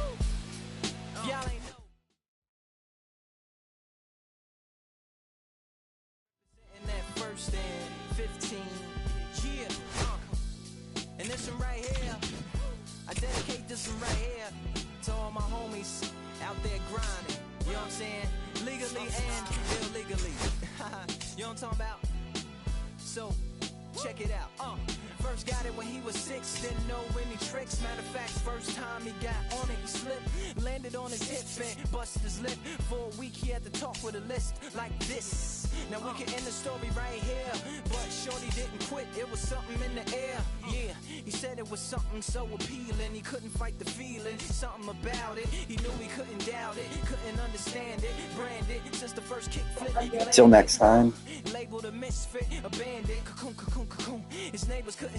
Y'all ain't know. In that first and 15, yeah. And this one right here, I dedicate this one right here to all my homies out there grinding. You know what I'm saying? Legally and illegally. You know what I'm talking about? So, check it out. First got it when he was 6, didn't know any tricks. Matter of fact, first time he got on it, he slipped, landed on his hip and busted his lip. For a week he had to talk with a list like this. Now we can end the story right here, but shorty didn't quit, it was something in the air. Yeah, he said it was something so appealing, he couldn't fight the feeling, something about it. He knew he couldn't doubt it, couldn't understand it, branded since the first kick flip. Till next time. Labeled a misfit, a bandit, cocoon, cocoon, cocoon. His neighbors couldn't